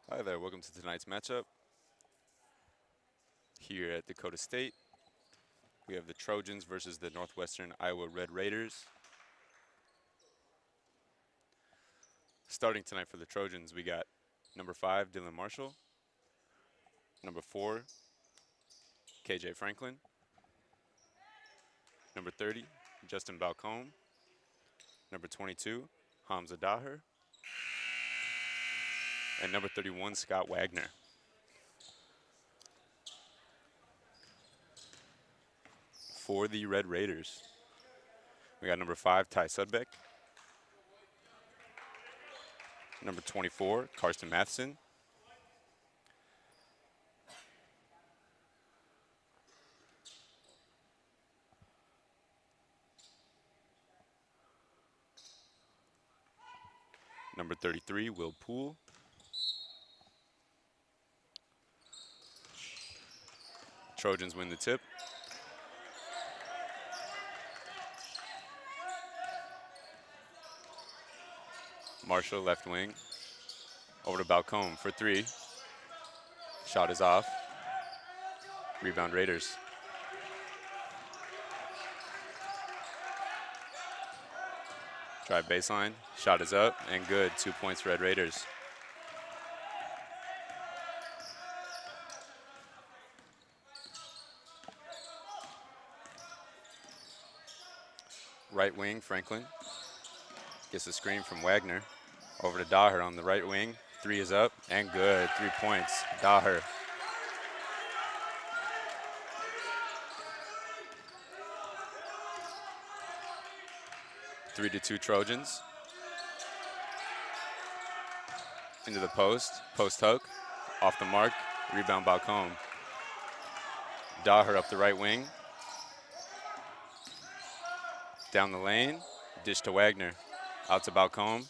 Hi there, welcome to tonight's matchup. Here at Dakota State, we have the Trojans versus the Northwestern Iowa Red Raiders. Starting tonight for the Trojans, we got number 5, Dylan Marshall, number 4, KJ Franklin, number 30, Justin Balcombe, number 22, Hamza Daher, and number 31, Scott Wagner. For the Red Raiders, we got number 5, Ty Sudbeck, number 24, Karsten Matheson, number 33, Will Poole, Trojans win the tip. Marshall, left wing, over to Balcombe for 3. Shot is off. Rebound Raiders. Drive baseline, shot is up, and good. 2 points, Red Raiders. Right wing, Franklin gets a screen from Wagner. Over to Daher on the right wing. 3 is up, and good. 3 points, Daher. Three to 2 Trojans. Into the post hook, off the mark, rebound Balcombe. Daher up the right wing. Down the lane, dish to Wagner. Out to Balcombe.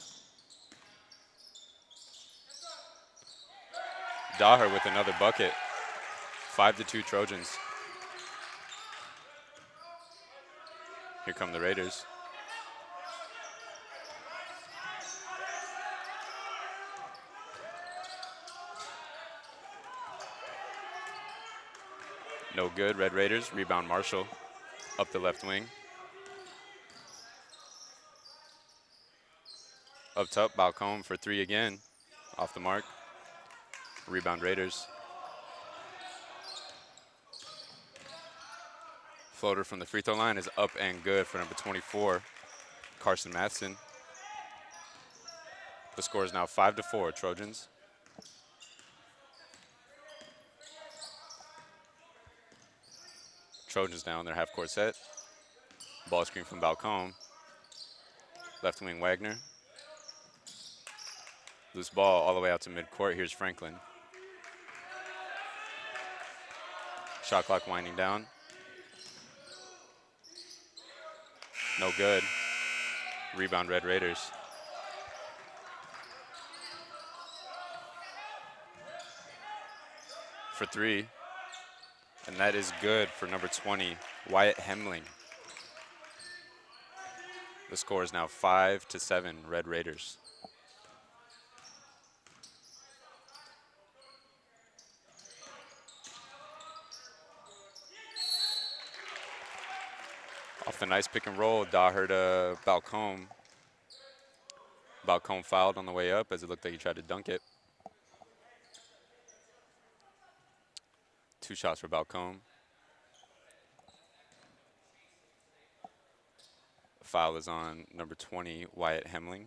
Daher with another bucket. 5 to 2 Trojans. Here come the Raiders. No good, Red Raiders. Rebound Marshall up the left wing. Up top, Balcombe for 3 again. Off the mark. Rebound Raiders. Floater from the free throw line is up and good for number 24, Karsten Matheson. The score is now 5 to 4, Trojans. Trojans now in their half-court set. Ball screen from Balcombe. Left wing Wagner. Loose ball all the way out to midcourt. Here's Franklin. Shot clock winding down. No good. Rebound Red Raiders. For 3. And that is good for number 20, Wyatt Hemling. The score is now 5 to 7, Red Raiders. Off the nice pick and roll, Daher to Balcombe. Balcombe fouled on the way up as it looked like he tried to dunk it. 2 shots for Balcombe. Foul is on number 20, Wyatt Hemling.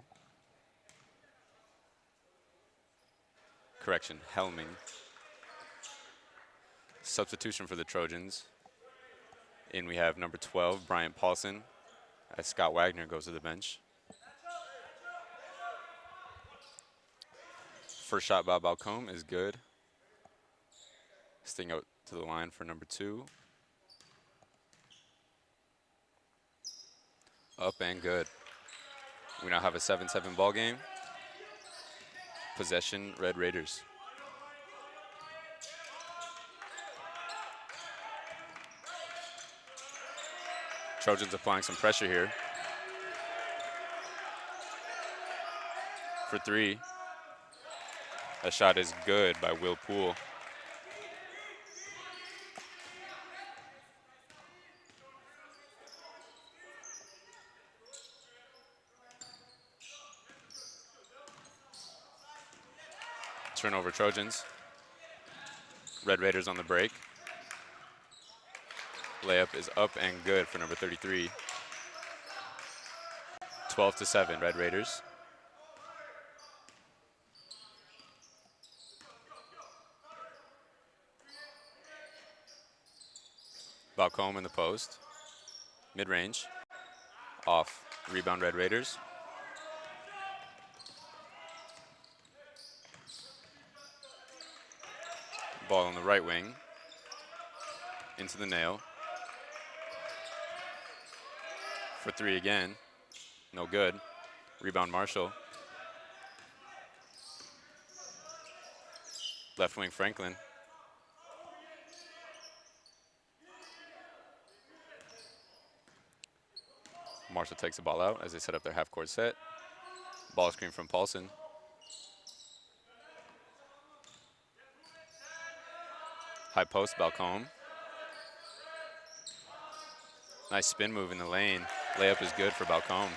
Correction, Helming. Substitution for the Trojans. In we have number 12, Bryant Paulson, as Scott Wagner goes to the bench. First shot by Balcombe is good. Sting out to the line for number 2. Up and good. We now have a 7-7 ball game. Possession, Red Raiders. Trojans applying some pressure here. For 3. That shot is good by Will Poole. Turnover Trojans. Red Raiders on the break. Layup is up and good for number 33. 12-7, Red Raiders. Balcombe in the post. Mid-range. Off. Rebound, Red Raiders. Ball on the right wing. Into the nail. For three again. No good. Rebound, Marshall. Left wing, Franklin. Marshall takes the ball out as they set up their half-court set. Ball screen from Paulson. High post, Balcombe. Nice spin move in the lane. Layup is good for Balcombe.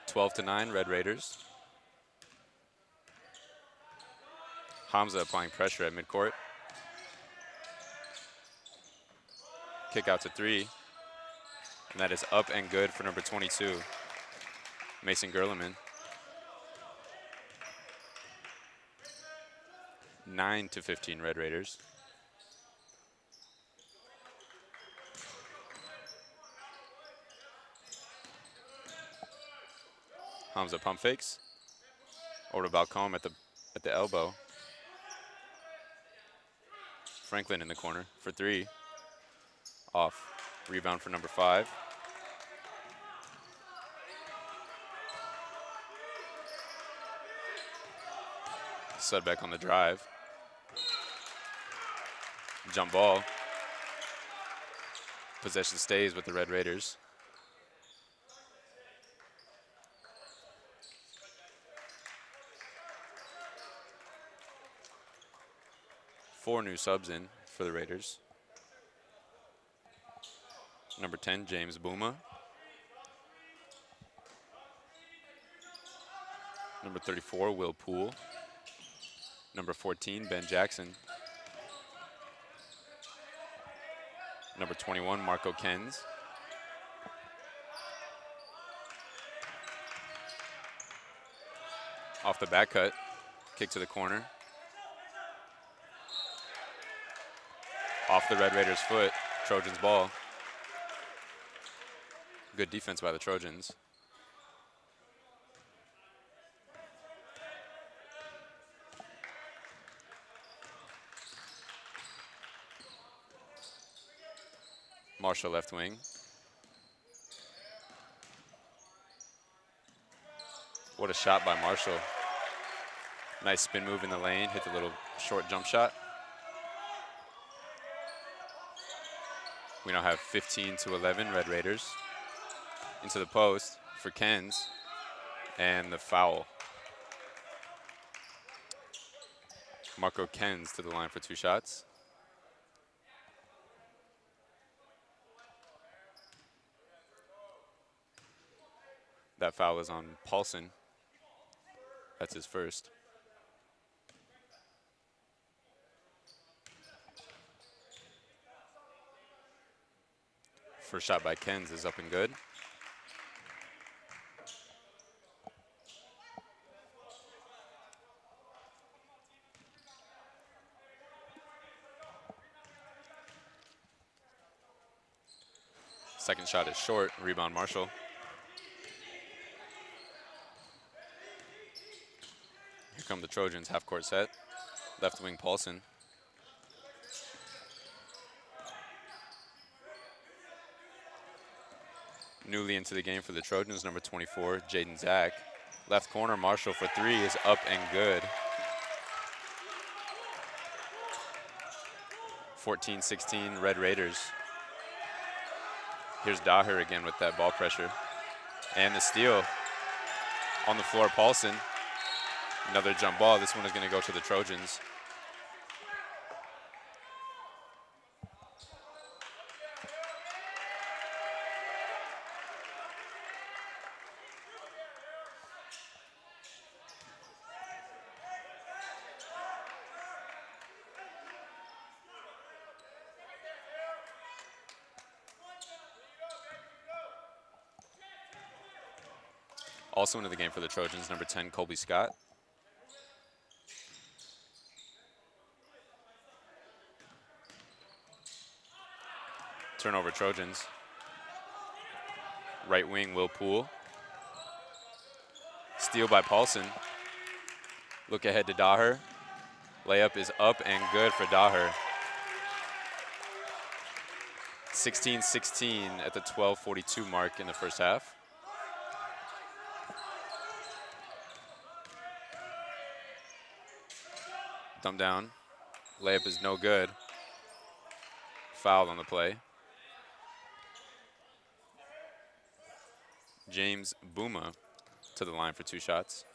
12-9, Red Raiders. Hamza applying pressure at midcourt. Kick out to three. And that is up and good for number 22, Mason Gerleman. 9-15, Red Raiders. Hamza pump fakes. Over to Balcombe at the elbow. Franklin in the corner for three. Off. Rebound for number 5. Sudbeck on the drive. Jump ball. Possession stays with the Red Raiders. Four new subs in for the Raiders. Number 10, James Bouma. Number 34, Will Poole. Number 14, Ben Jackson. Number 21, Marco Kenz. Off the back cut, kick to the corner. Off the Red Raiders' foot, Trojans ball. Good defense by the Trojans. Marshall left wing. What a shot by Marshall. Nice spin move in the lane, hit the little short jump shot. We now have 15-11 Red Raiders. Into the post for Kenz, and the foul. Marco Kenz to the line for 2 shots. That foul is on Paulson. That's his first. First shot by Kenz is up and good. Second shot is short, rebound Marshall. Here come the Trojans, half-court set. Left wing Paulson. Newly into the game for the Trojans, number 24, Jaden Zach. Left corner, Marshall for 3 is up and good. 14-16, Red Raiders. Here's Daher again with that ball pressure. And the steal. On the floor, Paulson. Another jump ball. This one is going to go to the Trojans. Also into the game for the Trojans, number 10, Colby Scott. Turnover, Trojans. Right wing, Will Poole. Steal by Paulson. Look ahead to Daher. Layup is up and good for Daher. 16-16 at the 12:42 mark in the first half. Dump down. Layup is no good. Foul on the play. James Bouma to the line for 2 shots.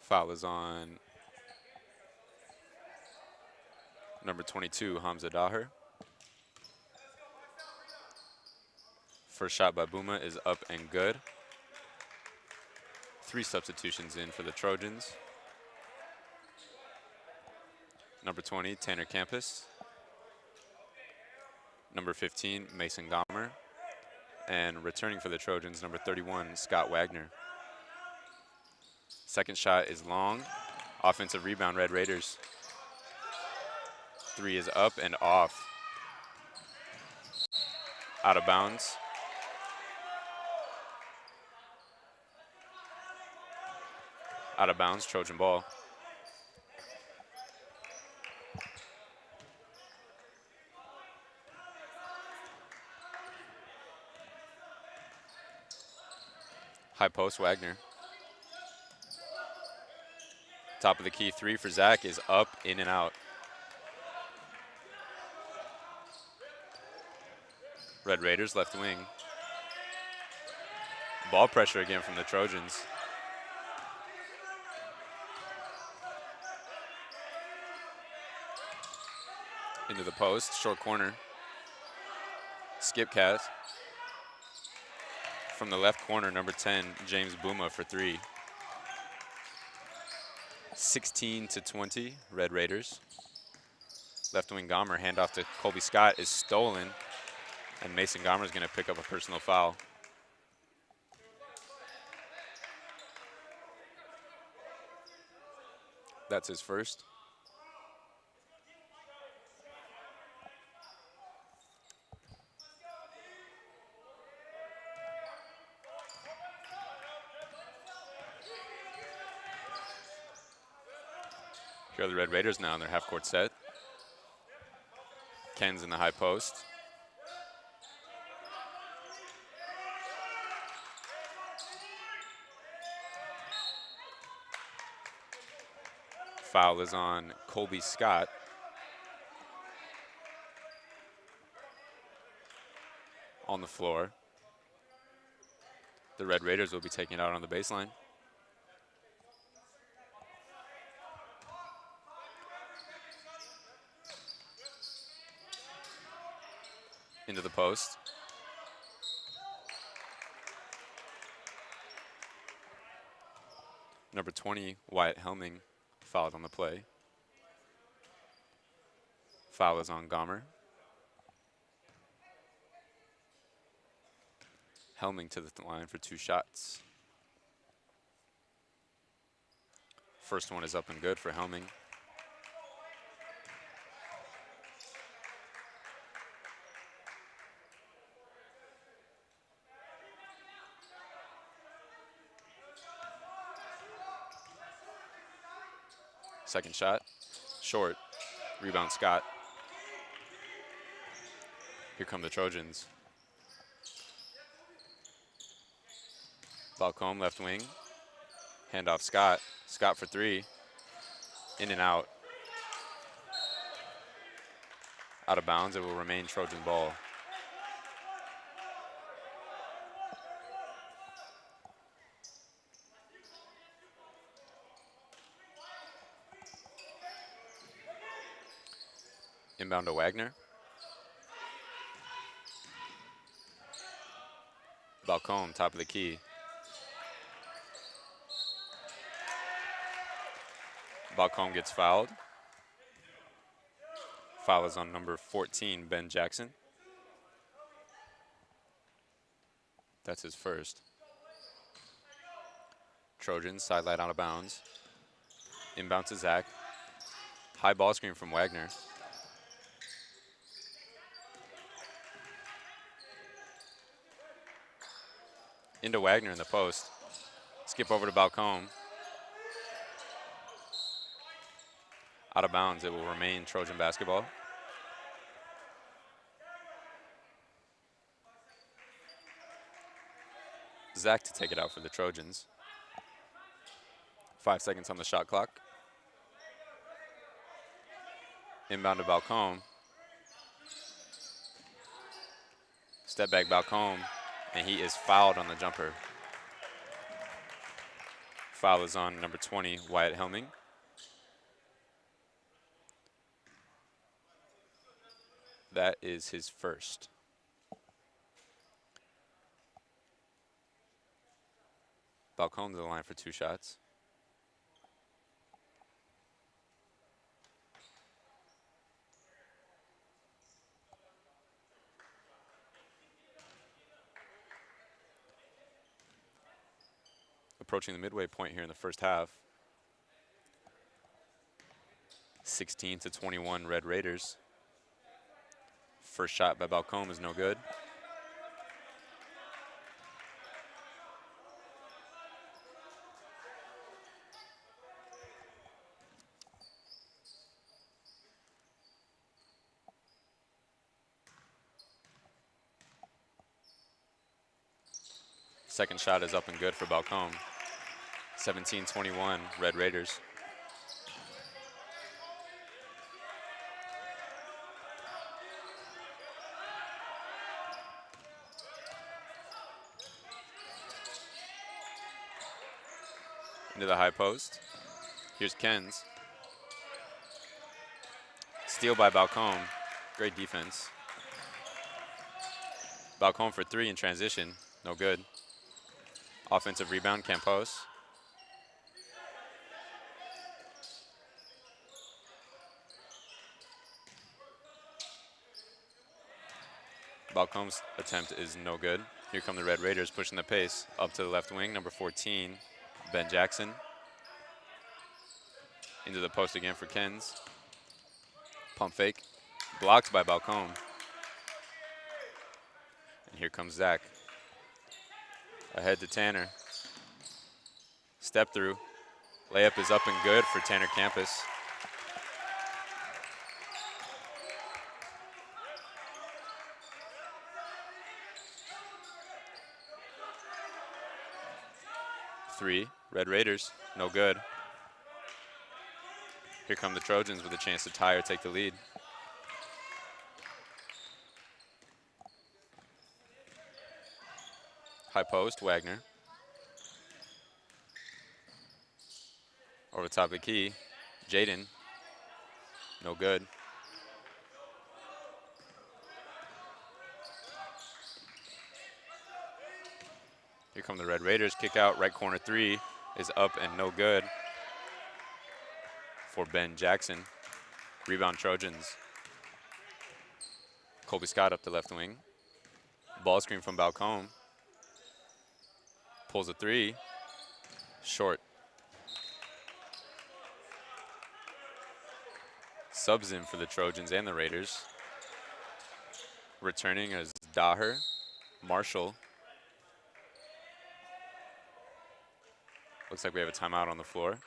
Foul is on number 22, Hamza Daher. First shot by Bouma is up and good. 3 substitutions in for the Trojans. Number 20, Tanner Campus. Number 15, Mason Gomer. And returning for the Trojans, number 31, Scott Wagner. Second shot is long. Offensive rebound, Red Raiders. 3 is up and off. Out of bounds. Out of bounds, Trojan ball. High post, Wagner. Top of the key 3 for Zach is up, in and out. Red Raiders, left wing. Ball pressure again from the Trojans. Into the post, short corner. Skip cast. From the left corner, number 10, James Bouma for 3. 16-20, Red Raiders. Left wing Gomer, handoff to Colby Scott is stolen, and Mason Gomer is going to pick up a personal foul. That's his first. Here are the Red Raiders now in their half-court set. Ken's in the high post. Foul is on Colby Scott. On the floor. The Red Raiders will be taking it out on the baseline. Into the post. Number 20, Wyatt Helming, fouled on the play. Foul is on Gomer. Helming to the line for 2 shots. First one is up and good for Helming. Second shot, short, rebound Scott. Here come the Trojans. Balcombe, left wing. Handoff Scott. Scott for 3. In and out. Out of bounds, it will remain Trojan ball. Inbound to Wagner. Balcombe, top of the key. Balcombe gets fouled. Foul is on number 14, Ben Jackson. That's his first. Trojans, sideline out of bounds. Inbound to Zach. High ball screen from Wagner. Into Wagner in the post. Skip over to Balcombe. Out of bounds, it will remain Trojan basketball. Zach to take it out for the Trojans. 5 seconds on the shot clock. Inbound to Balcombe. Step back Balcombe, and he is fouled on the jumper. Foul is on number 20, Wyatt Helming. That is his first. Balcombe to the line for 2 shots. Approaching the midway point here in the first half. 16-21 Red Raiders. First shot by Balcombe is no good. Second shot is up and good for Balcombe. 17-21 Red Raiders. Into the high post. Here's Kens. Steal by Balcombe. Great defense. Balcombe for 3 in transition. No good. Offensive rebound, Campos. Balcombe's attempt is no good. Here come the Red Raiders pushing the pace. Up to the left wing, number 14, Ben Jackson. Into the post again for Kens. Pump fake. Blocked by Balcombe. And here comes Zach. Ahead to Tanner. Step through. Layup is up and good for Tanner Campus. Three, Red Raiders, no good. Here come the Trojans with a chance to tie or take the lead. High post, Wagner. Over the top of the key, Jaden, no good. Here come the Red Raiders, kick out, right corner 3 is up and no good for Ben Jackson. Rebound Trojans. Colby Scott up the left wing. Ball screen from Balcombe. Pulls a 3, short. Subs in for the Trojans and the Raiders. Returning is Daher, Marshall. Looks like we have a timeout on the floor.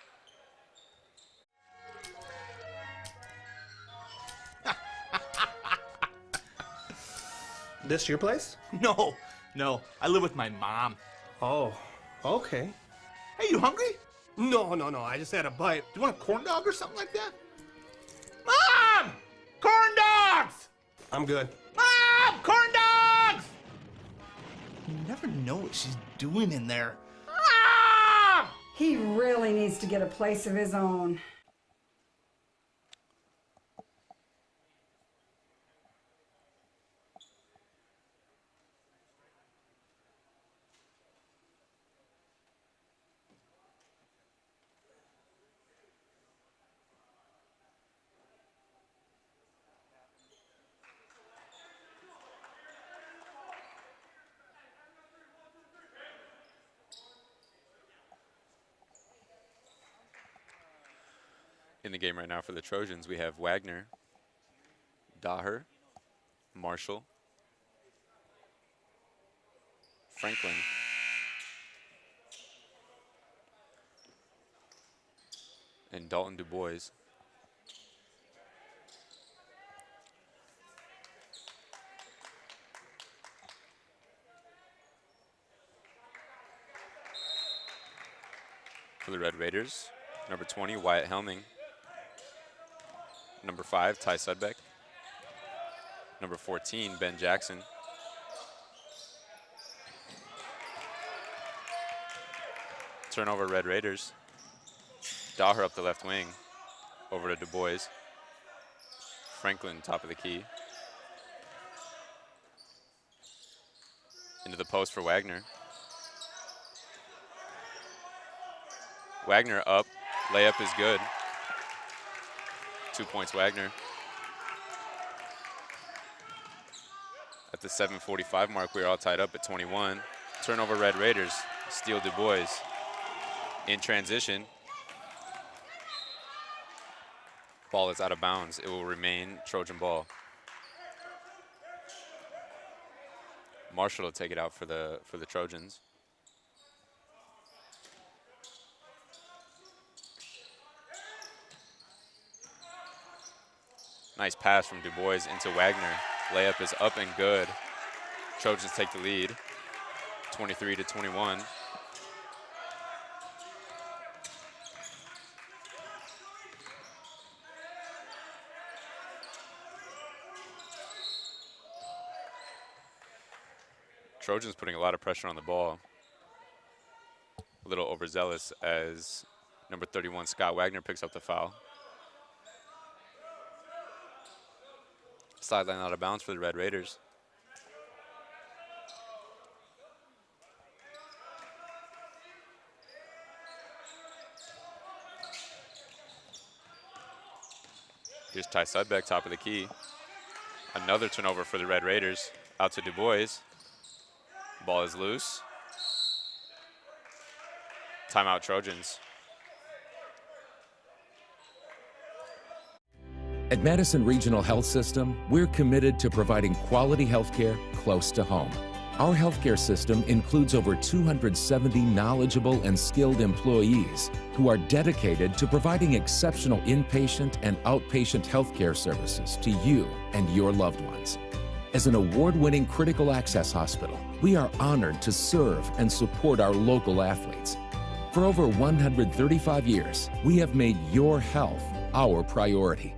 This your place? No. I live with my mom. Oh, okay. Hey, you hungry? No. I just had a bite. Do you want a corn dog or something like that? Mom! Corn dogs! I'm good. Mom! Corn dogs! You never know what she's doing in there. Mom! He really needs to get a place of his own. In the game right now for the Trojans, we have Wagner, Daher, Marshall, Franklin, and Dalton Du Bois. For the Red Raiders, number 20, Wyatt Helming. Number 5, Ty Sudbeck. Number 14, Ben Jackson. Turnover, Red Raiders. Daher up the left wing, over to Du Bois. Franklin, top of the key. Into the post for Wagner. Wagner up, layup is good. 2 points, Wagner. At the 7:45 mark, we are all tied up at 21. Turnover, Red Raiders. Steal Du Bois. In transition. Ball is out of bounds. It will remain Trojan ball. Marshall will take it out for the Trojans. Nice pass from Du Bois into Wagner. Layup is up and good. Trojans take the lead, 23-21. Trojans putting a lot of pressure on the ball. A little overzealous as number 31, Scott Wagner, picks up the foul. Sideline out of bounds for the Red Raiders. Here's Ty Sudbeck, top of the key. Another turnover for the Red Raiders. Out to Du Bois. Ball is loose. Timeout, Trojans. At Madison Regional Health System, we're committed to providing quality health care close to home. Our healthcare system includes over 270 knowledgeable and skilled employees who are dedicated to providing exceptional inpatient and outpatient healthcare services to you and your loved ones. As an award-winning critical access hospital, we are honored to serve and support our local athletes. For over 135 years, we have made your health our priority.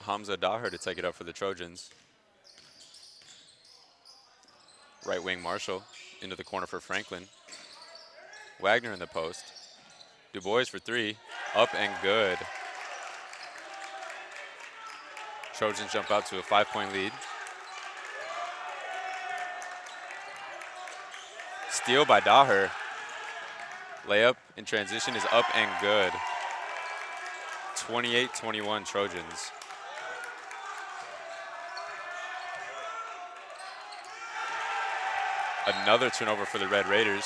Hamza Daher to take it up for the Trojans. Right wing Marshall into the corner for Franklin. Wagner in the post. Du Bois for 3, up and good. Trojans jump out to a 5-point lead. Steal by Daher. Layup in transition is up and good. 28-21 Trojans. Another turnover for the Red Raiders.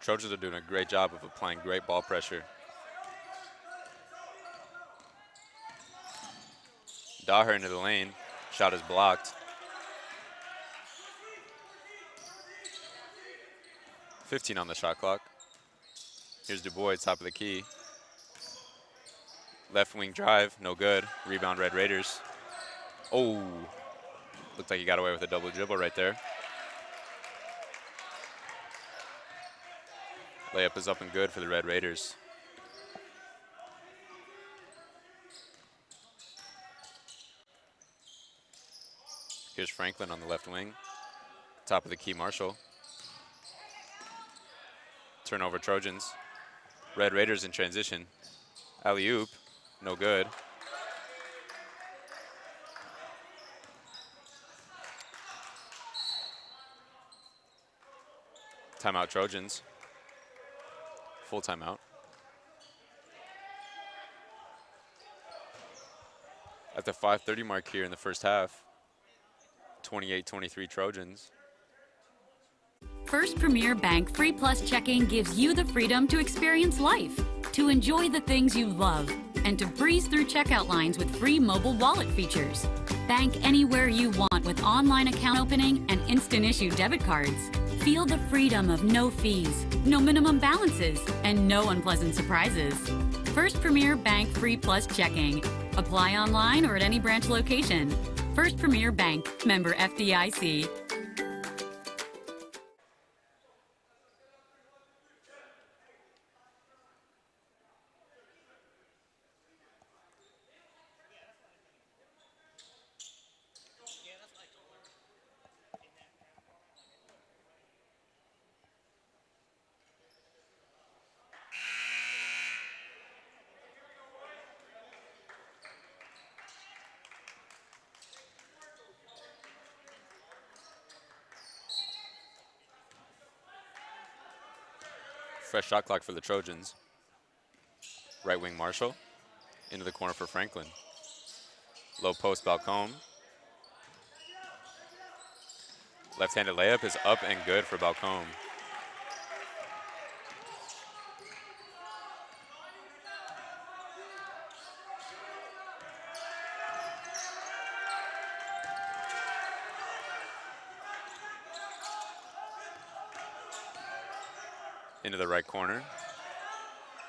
Trojans are doing a great job of applying great ball pressure. Daher into the lane. Shot is blocked. 15 on the shot clock. Here's Du Bois, top of the key. Left wing drive, no good. Rebound, Red Raiders. Oh, looked like he got away with a double dribble right there. Layup is up and good for the Red Raiders. Here's Franklin on the left wing. Top of the key, Marshall. Turnover, Trojans. Red Raiders in transition. Alley-oop, no good. Timeout Trojans. Full timeout. At the 5:30 mark here in the first half, 28-23 Trojans. First Premier Bank Free Plus Checking gives you the freedom to experience life, to enjoy the things you love, and to breeze through checkout lines with free mobile wallet features. Bank anywhere you want with online account opening and instant issue debit cards. Feel the freedom of no fees, no minimum balances, and no unpleasant surprises. First Premier Bank Free Plus Checking. Apply online or at any branch location. First Premier Bank, member FDIC. Fresh shot clock for the Trojans. Right wing Marshall. Into the corner for Franklin. Low post Balcombe. Left-handed layup is up and good for Balcombe. Into the right corner.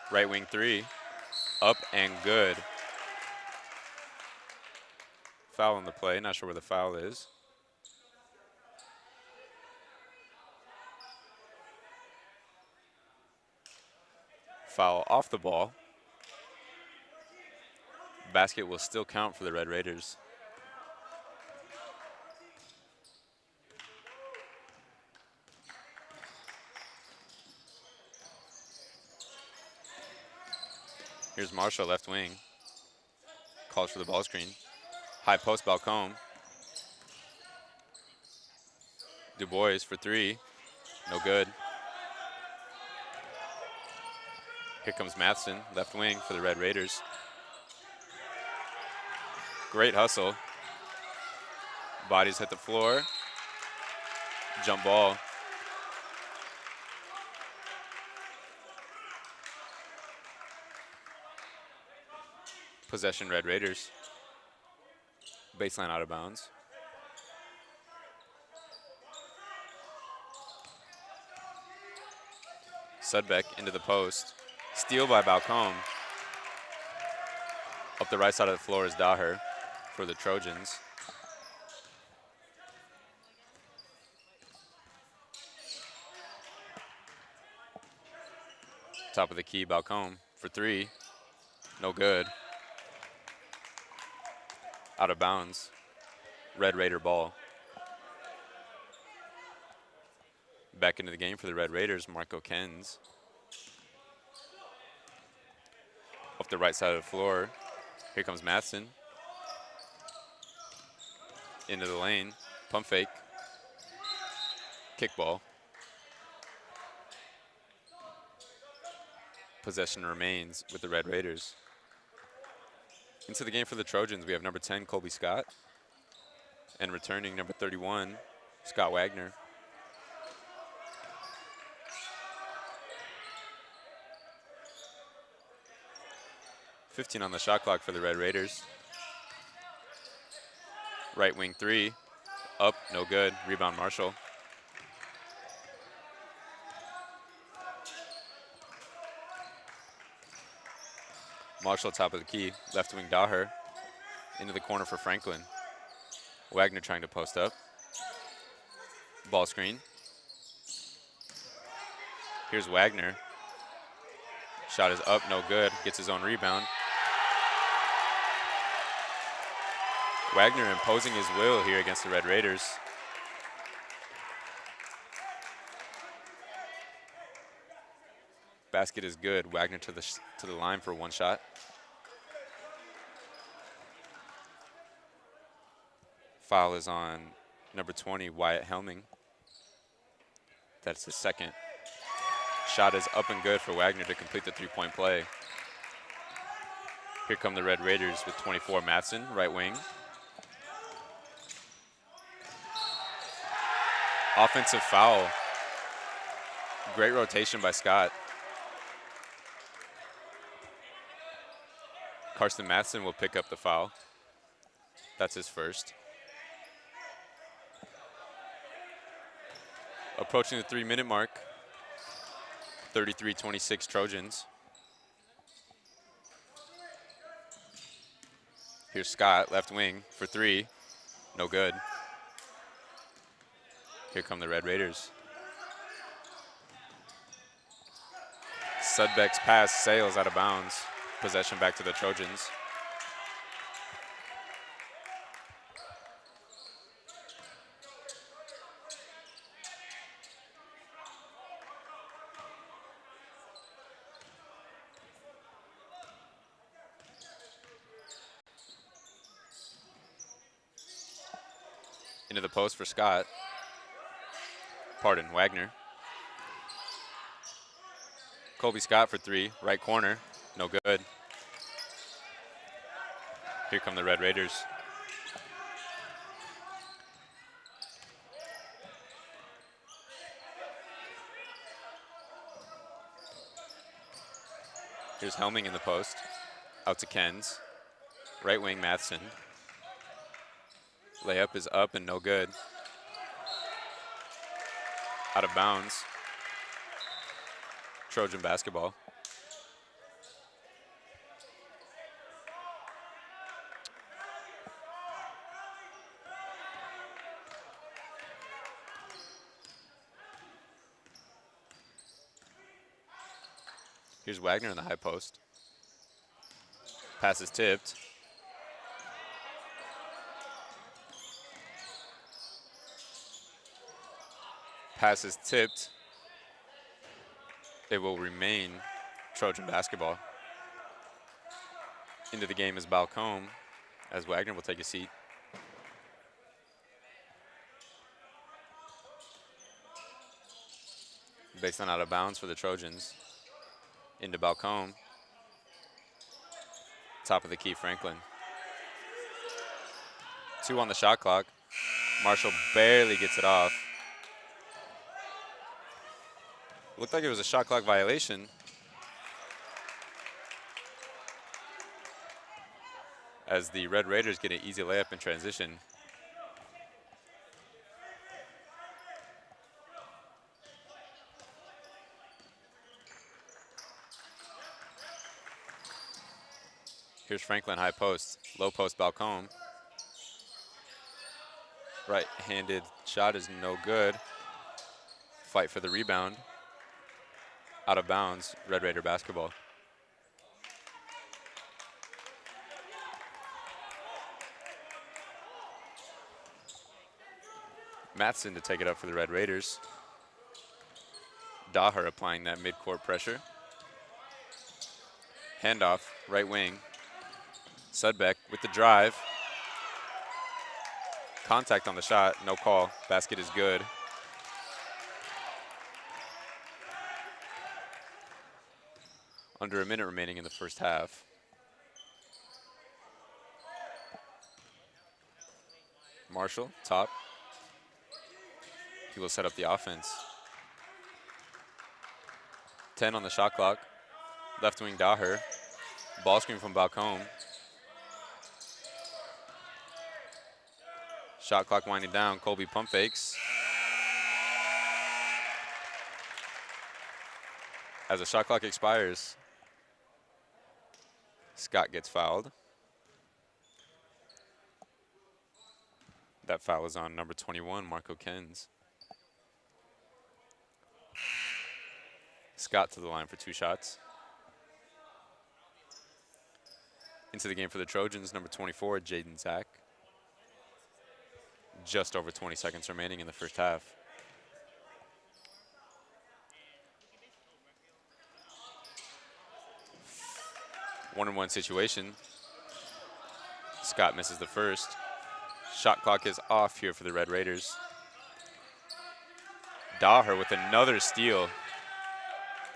Right wing three. Up and good. Foul on the play. Not sure where the foul is. Foul off the ball. Basket will still count for the Red Raiders. Here's Marshall, left wing. Calls for the ball screen. High post Balcombe. Du Bois for three. No good. Here comes Matheson, left wing for the Red Raiders. Great hustle. Bodies hit the floor. Jump ball. Possession Red Raiders. Baseline out of bounds. Sudbeck into the post. Steal by Balcombe. Up the right side of the floor is Daher for the Trojans. Top of the key, Balcombe for three. No good. Out of bounds. Red Raider ball. Back into the game for the Red Raiders, Marco Kens. Off the right side of the floor. Here comes Matheson. Into the lane. Pump fake. Kickball. Possession remains with the Red Raiders. Into the game for the Trojans, we have number 10, Colby Scott. And returning number 31, Scott Wagner. .15 on the shot clock for the Red Raiders. Right wing three. Up, no good. Rebound Marshall. Marshall top of the key. Left wing Daher. Into the corner for Franklin. Wagner trying to post up. Ball screen. Here's Wagner. Shot is up, no good. Gets his own rebound. Wagner imposing his will here against the Red Raiders. Basket is good. Wagner to the line for one shot. Foul is on number 20, Wyatt Helming. That's his second. Shot is up and good for Wagner to complete the three-point play. Here come the Red Raiders with 24, Matson, right wing. Offensive foul. Great rotation by Scott. Carson Matson will pick up the foul. That's his first. Approaching the 3-minute mark. 33-26 Trojans. Here's Scott, left wing for three. No good. Here come the Red Raiders. Sudbeck's pass sails out of bounds. Possession back to the Trojans. Into the post for Scott. Pardon, Wagner. Colby Scott for three, right corner, no good. Here come the Red Raiders. Here's Helming in the post, out to Kens. Right wing, Matheson. Layup is up and no good. Out of bounds. Trojan basketball. Here's Wagner in the high post. Pass is tipped. Pass is tipped. It will remain Trojan basketball. Into the game is Balcombe, as Wagner will take a seat. Based on out of bounds for the Trojans. Into Balcombe. Top of the key, Franklin. 2 on the shot clock. Marshall barely gets it off. Looked like it was a shot clock violation. As the Red Raiders get an easy layup in transition. Here's Franklin, high post, low post, Balcombe. Right-handed shot is no good. Fight for the rebound. Out of bounds, Red Raider basketball. Matheson to take it up for the Red Raiders. Daher applying that mid-court pressure. Handoff, right wing. Sudbeck with the drive. Contact on the shot, no call. Basket is good. Under a minute remaining in the first half. Marshall, top. He will set up the offense. 10 on the shot clock. Left wing Daher. Ball screen from Balcombe. Shot clock winding down. Colby pump fakes. As the shot clock expires, Scott gets fouled. That foul is on number 21, Marco Kens. Scott to the line for 2 shots. Into the game for the Trojans, number 24, Jaden Zach. Just over 20 seconds remaining in the first half. One-on-one situation. Scott misses the first. Shot clock is off here for the Red Raiders. Daher with another steal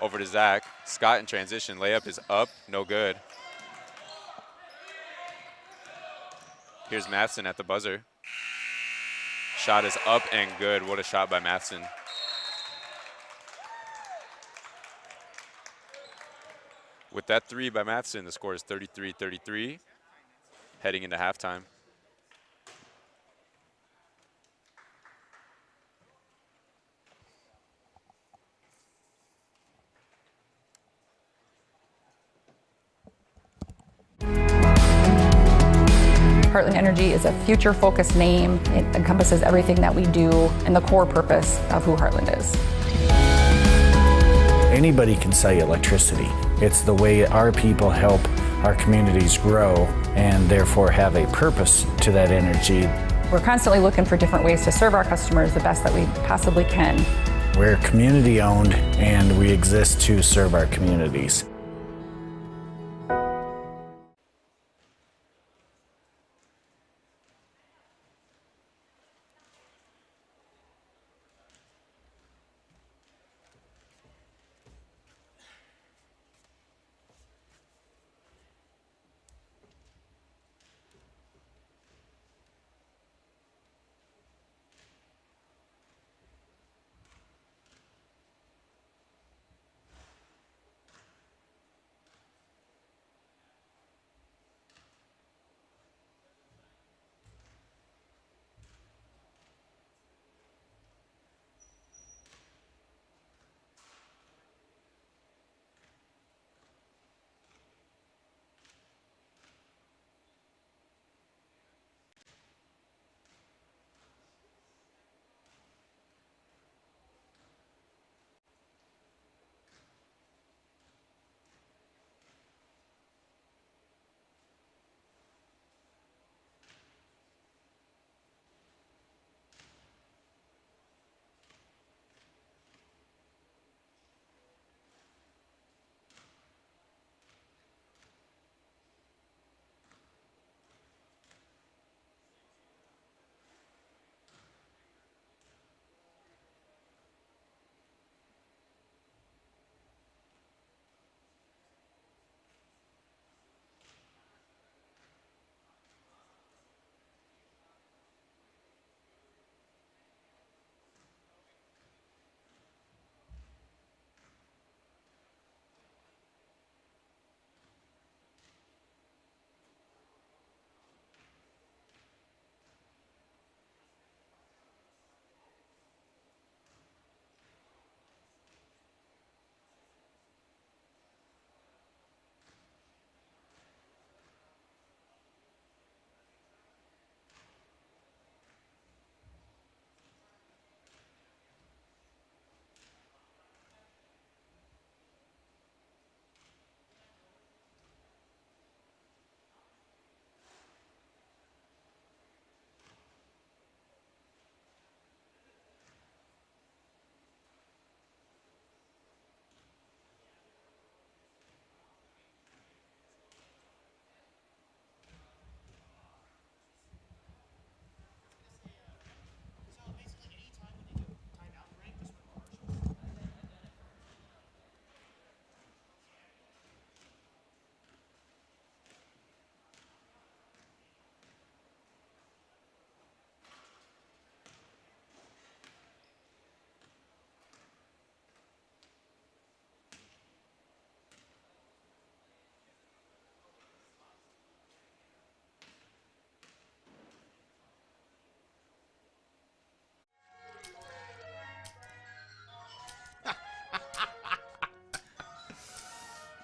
over to Zach. Scott in transition. Layup is up, no good. Here's Matheson at the buzzer. Shot is up and good. What a shot by Matheson. With that three by Matheson, the score is 33-33, heading into halftime. Heartland Energy is a future-focused name. It encompasses everything that we do and the core purpose of who Heartland is. Anybody can sell you electricity. It's the way our people help our communities grow and therefore have a purpose to that energy. We're constantly looking for different ways to serve our customers the best that we possibly can. We're community-owned and we exist to serve our communities.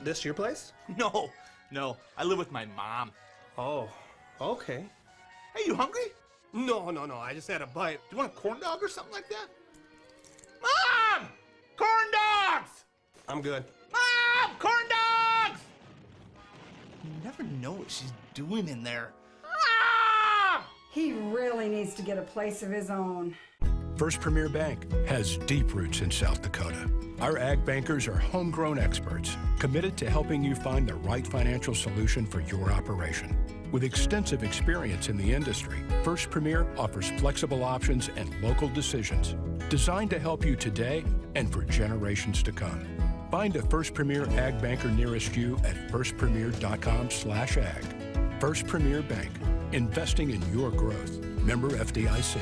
This your place? No. I live with my mom. Oh, okay. Hey, you hungry? No. I just had a bite. Do you want a corn dog or something like that? Mom! Corn dogs! I'm good. Mom! Corn dogs! You never know what she's doing in there. Mom! He really needs to get a place of his own. First Premier Bank has deep roots in South Dakota. Our ag bankers are homegrown experts committed to helping you find the right financial solution for your operation. With extensive experience in the industry, First Premier offers flexible options and local decisions. designed to help you today and for generations to come. Find a First Premier Ag Banker nearest you at firstpremier.com/ag. First Premier Bank, investing in your growth. Member FDIC.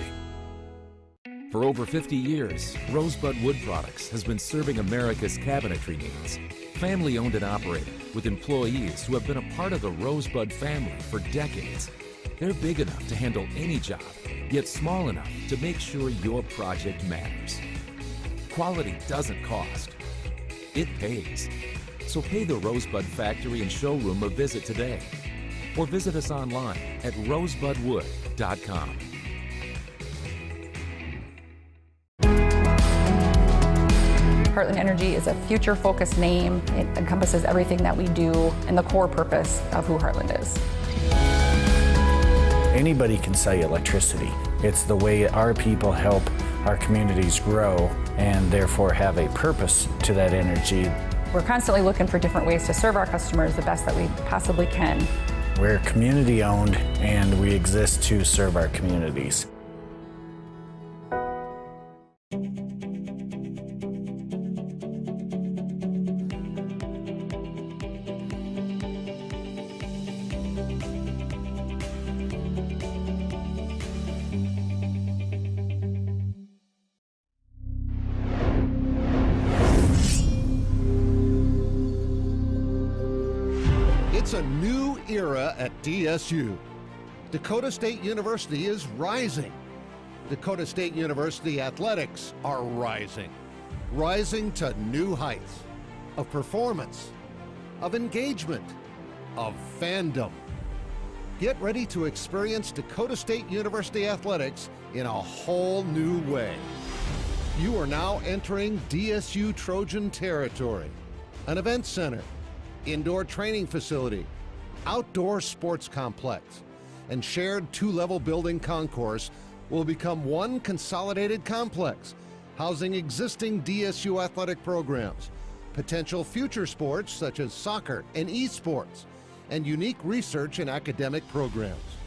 For over 50 years, Rosebud Wood Products has been serving America's cabinetry needs. Family owned and operated, with employees who have been a part of the Rosebud family for decades. They're big enough to handle any job, yet small enough to make sure your project matters. Quality doesn't cost. It pays. So pay the Rosebud Factory and Showroom a visit today. Or visit us online at rosebudwood.com. Heartland Energy is a future-focused name. It encompasses everything that we do and the core purpose of who Heartland is. Anybody can sell you electricity. It's the way our people help our communities grow and therefore have a purpose to that energy. We're constantly looking for different ways to serve our customers the best that we possibly can. We're community-owned and we exist to serve our communities. It's a new era at DSU. Dakota State University is rising. Dakota State University athletics are rising. Rising to new heights of performance, of engagement, of fandom. Get ready to experience Dakota State University athletics in a whole new way. You are now entering DSU Trojan territory. An event center, indoor training facility, outdoor sports complex, and shared two-level building concourse will become one consolidated complex, housing existing DSU athletic programs, potential future sports such as soccer and esports, and unique research and academic programs.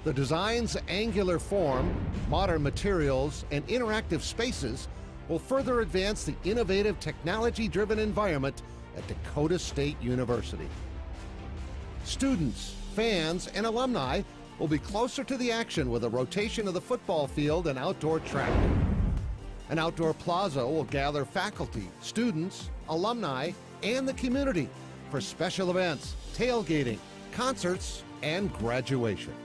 The design's angular form, modern materials, and interactive spaces will further advance the innovative technology-driven environment at Dakota State University. Students, fans, and alumni will be closer to the action with a rotation of the football field and outdoor track. An outdoor plaza will gather faculty, students, alumni, and the community for special events, tailgating, concerts, and graduation.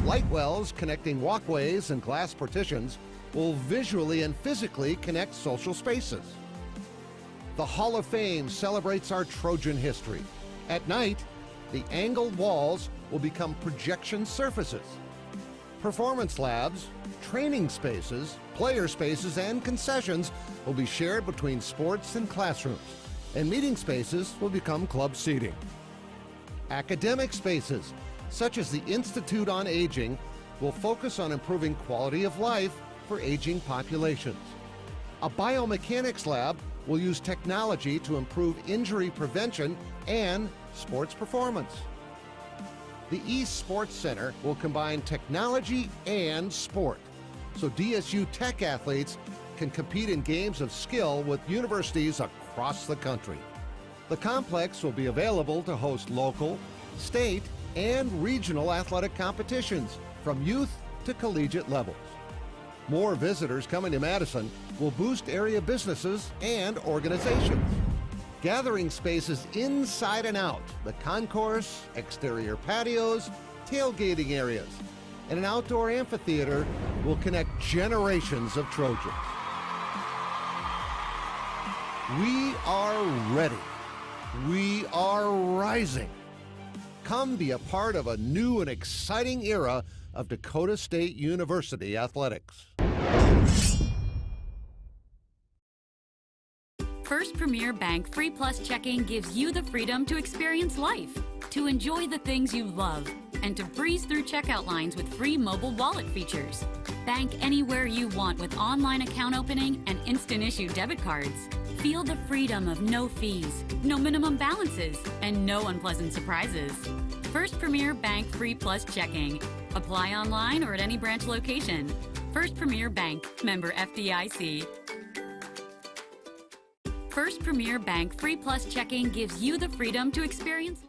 Light wells connecting walkways and glass partitions will visually and physically connect social spaces. The Hall of Fame celebrates our Trojan history. At night, the angled walls will become projection surfaces. Performance labs, training spaces, player spaces, and concessions will be shared between sports and classrooms, and meeting spaces will become club seating. Academic spaces, such as the Institute on Aging, will focus on improving quality of life for aging populations. A biomechanics lab will use technology to improve injury prevention and sports performance. The East Sports Center will combine technology and sport, so DSU Tech athletes can compete in games of skill with universities across the country. The complex will be available to host local, state, and regional athletic competitions from youth to collegiate levels. More visitors coming to Madison will boost area businesses and organizations. Gathering spaces inside and out, the concourse, exterior patios, tailgating areas, and an outdoor amphitheater will connect generations of Trojans. We are ready. We are rising. Come be a part of a new and exciting era of Dakota State University athletics. First Premier Bank Free Plus Checking gives you the freedom to experience life, to enjoy the things you love, and to breeze through checkout lines with free mobile wallet features. Bank anywhere you want with online account opening and instant issue debit cards. Feel the freedom of no fees, no minimum balances, and no unpleasant surprises. First Premier Bank Free Plus Checking. Apply online or at any branch location. First Premier Bank, member FDIC. First Premier Bank Free Plus checking gives you the freedom to experience.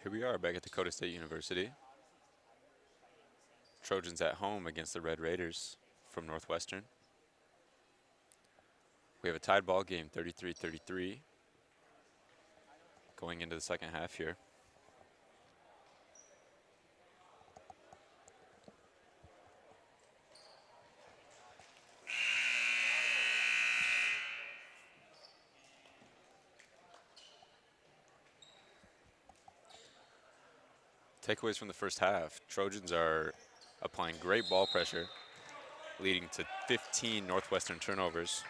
Here we are back at Dakota State University. Trojans at home against the Red Raiders from Northwestern. We have a tied ball game, 33-33, going into the second half here. Takeaways from the first half. Trojans are applying great ball pressure, leading to 15 Northwestern turnovers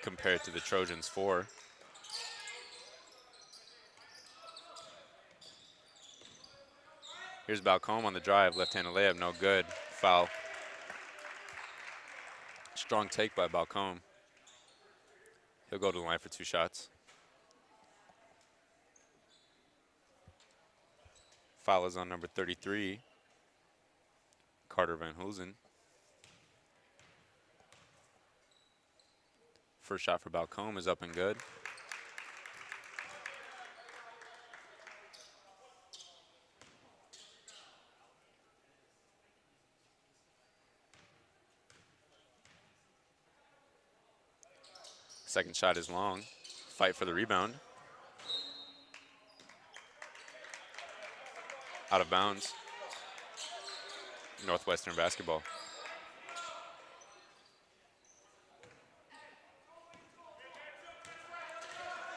compared to the Trojans' 4. Here's Balcombe on the drive, left-handed layup, no good, foul. Strong take by Balcombe. He'll go to the line for 2 shots. Foul is on number 33, Carter Van Hulsen. First shot for Balcombe is up and good. Second shot is long. Fight for the rebound. Out of bounds. Northwestern basketball.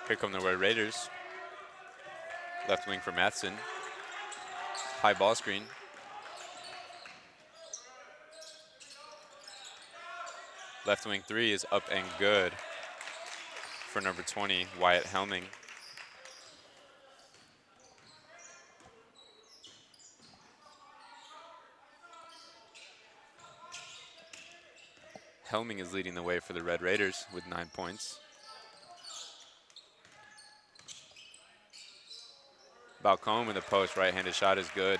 Here come the Red Raiders. Left wing for Matheson. High ball screen. Left wing 3 is up and good for number 20, Wyatt Helming. Helming is leading the way for the Red Raiders with 9 points. Balcombe in the post, right-handed shot is good.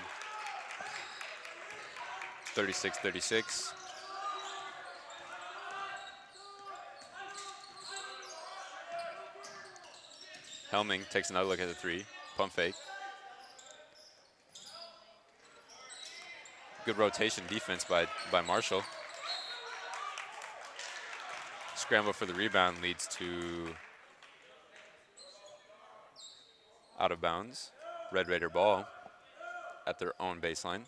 36-36. Helming takes another look at the 3, pump fake. Good rotation defense by Marshall. Scramble for the rebound leads to out of bounds. Red Raider ball at their own baseline.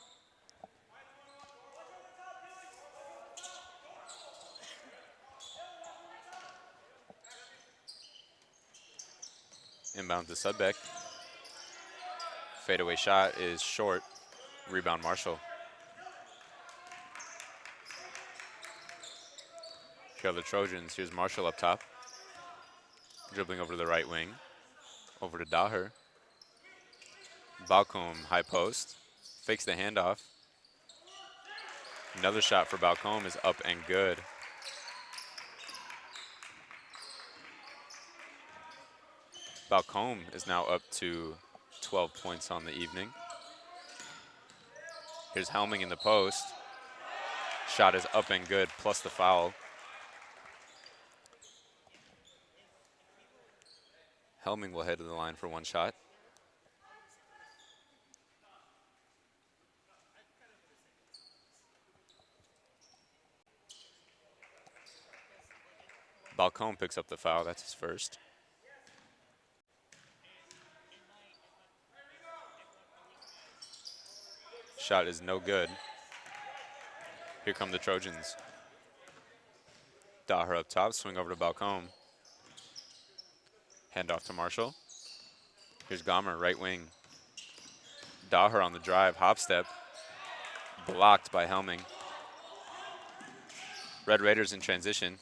Inbound to Sudbeck. Fadeaway shot is short. Rebound Marshall. Here are the Trojans. Here's Marshall up top. Dribbling over to the right wing. Over to Daher. Balcombe, high post. Fakes the handoff. Another shot for Balcombe is up and good. Balcombe is now up to 12 points on the evening. Here's Helming in the post. Shot is up and good, plus the foul. Helming will head to the line for 1 shot. Balcombe picks up the foul, that's his first. Shot is no good. Here come the Trojans. Daher up top, swing over to Balcombe. Hand off to Marshall. Here's Gomer, right wing. Daher on the drive, hop step. Blocked by Helming. Red Raiders in transition.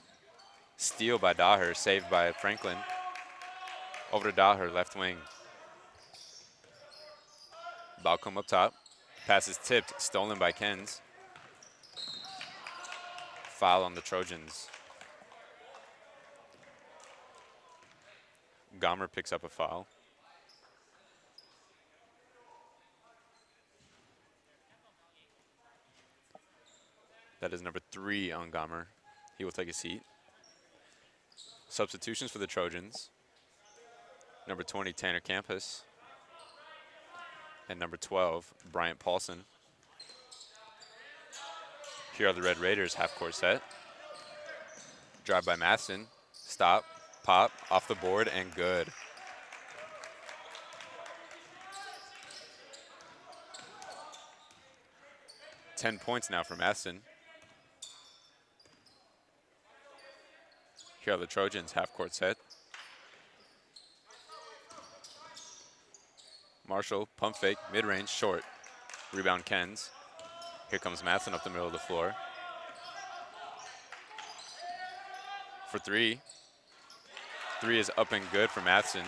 Steal by Daher, saved by Franklin. Over to Daher, left wing. Balcombe up top. Pass is tipped, stolen by Kens. Foul on the Trojans. Gomer picks up a foul. That is number 3 on Gomer. He will take a seat. Substitutions for the Trojans. Number 20, Tanner Campus. And number 12, Bryant Paulson. Here are the Red Raiders, half-court set. Drive by Matheson. Stop, pop, off the board, and good. Ten points now for Matheson. Here are the Trojans, half-court set. Marshall, pump fake, mid-range, short. Rebound Kens. Here comes Matheson up the middle of the floor. For 3. 3 is up and good for Matheson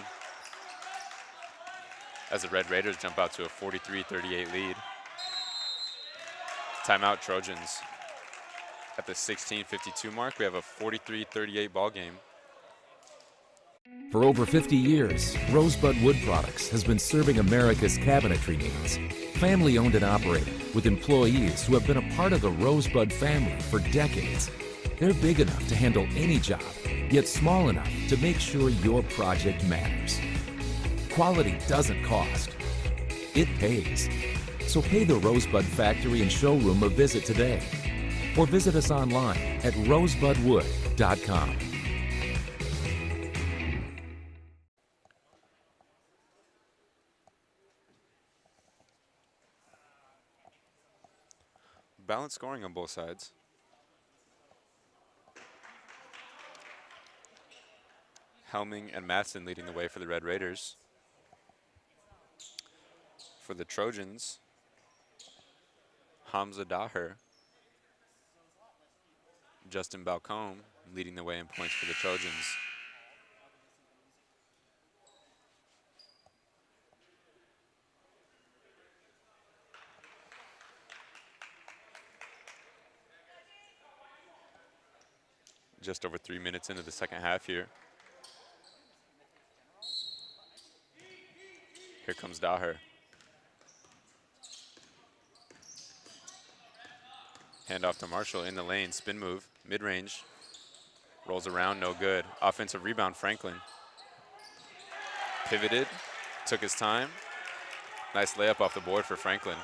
as the Red Raiders jump out to a 43-38 lead. Timeout Trojans. At the 16:52 mark, we have a 43-38 ball game. For over 50 years, Rosebud Wood Products has been serving America's cabinetry needs. Family owned and operated, with employees who have been a part of the Rosebud family for decades. They're big enough to handle any job, yet small enough to make sure your project matters. Quality doesn't cost. It pays. So pay the Rosebud Factory and Showroom a visit today. Or visit us online at rosebudwood.com. Balanced scoring on both sides. Helming and Matheson leading the way for the Red Raiders. For the Trojans, Hamza Daher, Justin Balcombe leading the way in points for the Trojans. Just over 3 minutes into the second half here. Here comes Daher. Handoff to Marshall in the lane, spin move, mid-range. Rolls around, no good. Offensive rebound, Franklin. Pivoted, took his time. Nice layup off the board for Franklin.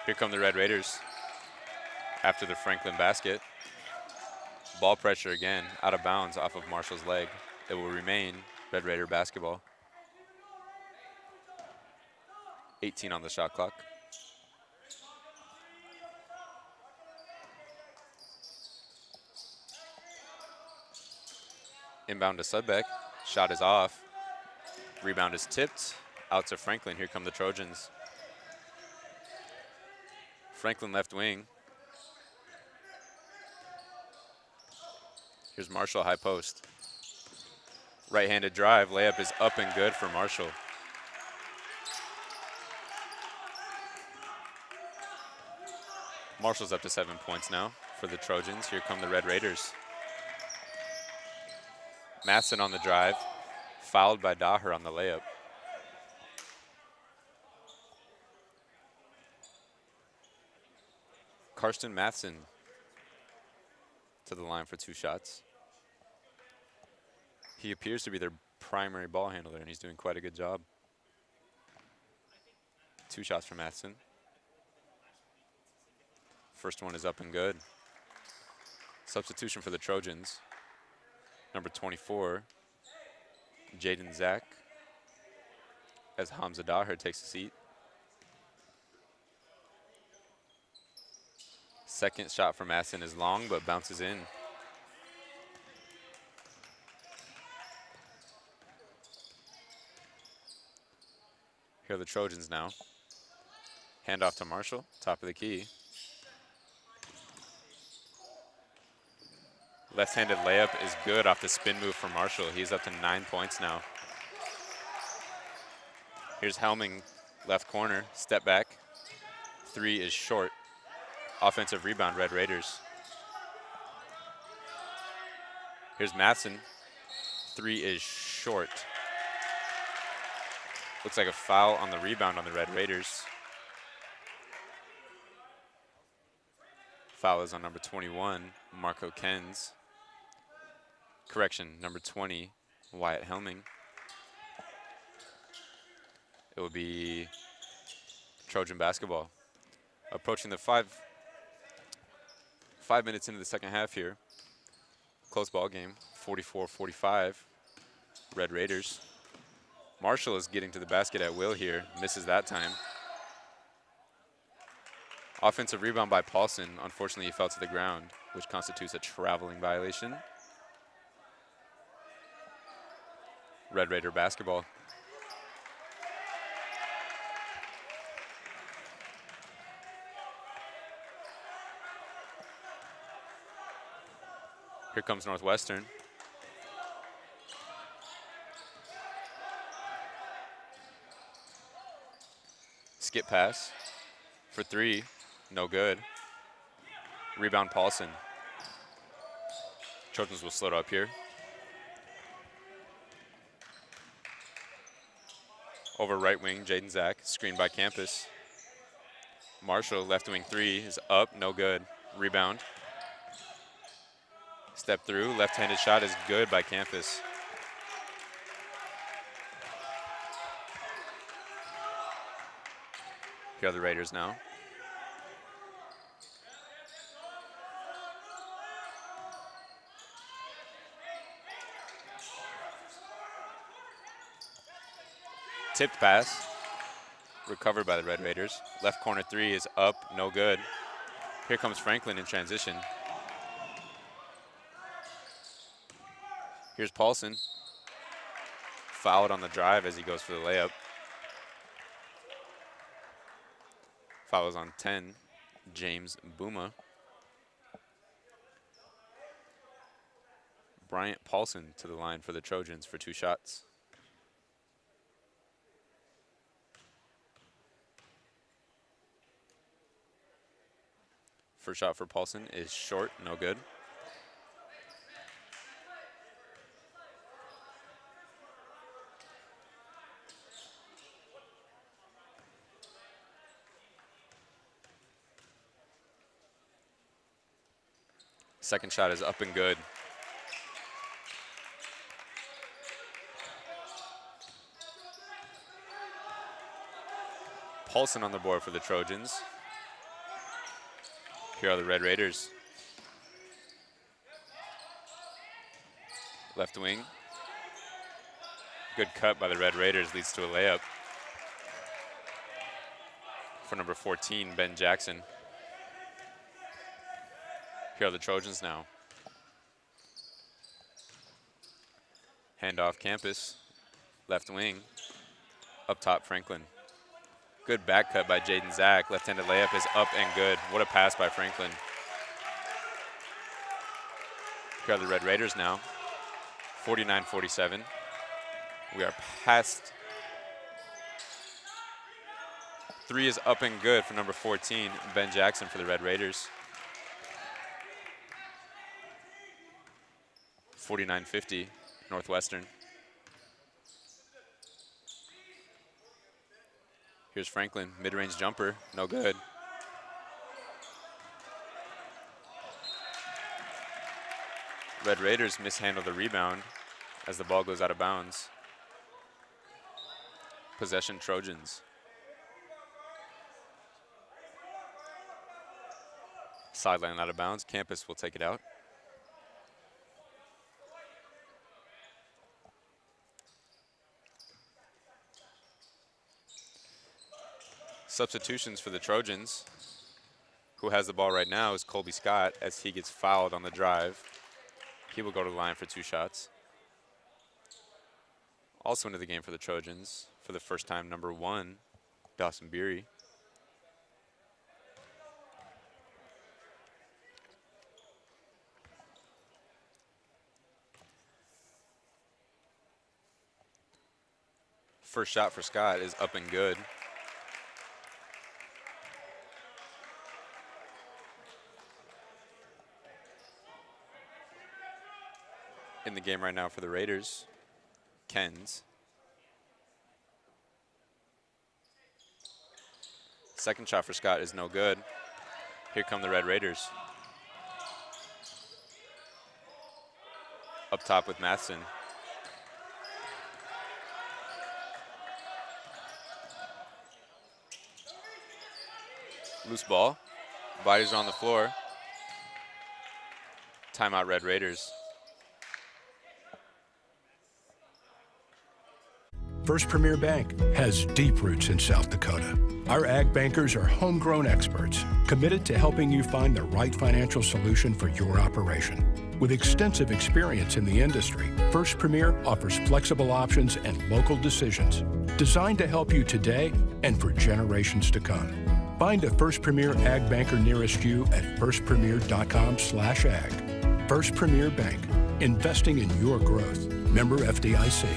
Here come the Red Raiders after the Franklin basket. Ball pressure again, out of bounds off of Marshall's leg. It will remain Red Raider basketball. 18 on the shot clock. Inbound to Sudbeck. Shot is off. Rebound is tipped. Out to Franklin. Here come the Trojans. Franklin left wing. Here's Marshall, high post. Right-handed drive. Layup is up and good for Marshall. Marshall's up to 7 points now for the Trojans. Here come the Red Raiders. Matheson on the drive, fouled by Daher on the layup. Karsten Matheson to the line for 2 shots. He appears to be their primary ball handler, and he's doing quite a good job. 2 shots for Matheson. First one is up and good. Substitution for the Trojans. Number 24, Jaden Zach, as Hamza Daher takes a seat. Second shot from Matheson is long, but bounces in. Here are the Trojans now. Handoff to Marshall, top of the key. Left-handed layup is good off the spin move from Marshall. He's up to 9 points now. Here's Helming, left corner, step back. 3 is short. Offensive rebound, Red Raiders. Here's Matheson. 3 is short. Looks like a foul on the rebound on the Red Raiders. Foul is on number 21, Marco Kens. Correction, number 20, Wyatt Helming. It will be Trojan basketball. Approaching the 5 minutes into the second half here. Close ball game, 44-45, Red Raiders. Marshall is getting to the basket at will here, misses that time. Offensive rebound by Paulson. Unfortunately, he fell to the ground, which constitutes a traveling violation. Red Raider basketball. Here comes Northwestern. Skip pass for 3, no good. Rebound Paulson. Trojans will slow it up here. Over right wing, Jaden Zach, screened by Campus. Marshall, left wing 3 is up, no good. Rebound. Step through, left-handed shot is good by Campus. Here are the Raiders now. Tipped pass, recovered by the Red Raiders. Left corner 3 is up, no good. Here comes Franklin in transition. Here's Paulson. Fouled on the drive as he goes for the layup. Foul is on 10, James Bouma. Bryant Paulson to the line for the Trojans for 2 shots. First shot for Paulson is short, no good. Second shot is up and good. Paulson on the board for the Trojans. Here are the Red Raiders. Left wing. Good cut by the Red Raiders, leads to a layup. For number 14, Ben Jackson. Here are the Trojans now. Handoff Campus. Left wing. Up top, Franklin. Good back cut by Jaden Zach. Left-handed layup is up and good. What a pass by Franklin. Here are the Red Raiders now. 49-47. We are past. 3 is up and good for number 14, Ben Jackson for the Red Raiders. 49-50, Northwestern. Here's Franklin, mid-range jumper, no good. Red Raiders mishandle the rebound as the ball goes out of bounds. Possession Trojans. Sideline out of bounds, Campus will take it out. Substitutions for the Trojans. Who has the ball right now is Colby Scott as he gets fouled on the drive. He will go to the line for 2 shots. Also into the game for the Trojans, for the first time, number 1, Dawson Beery. First shot for Scott is up and good. In the game right now for the Raiders, Kens. Second shot for Scott is no good. Here come the Red Raiders. Up top with Matheson. Loose ball. Bodies are on the floor. Timeout, Red Raiders. First Premier Bank has deep roots in South Dakota. Our ag bankers are homegrown experts committed to helping you find the right financial solution for your operation. With extensive experience in the industry, First Premier offers flexible options and local decisions designed to help you today and for generations to come. Find a First Premier ag banker nearest you at firstpremier.com/ag. First Premier Bank, investing in your growth. Member FDIC.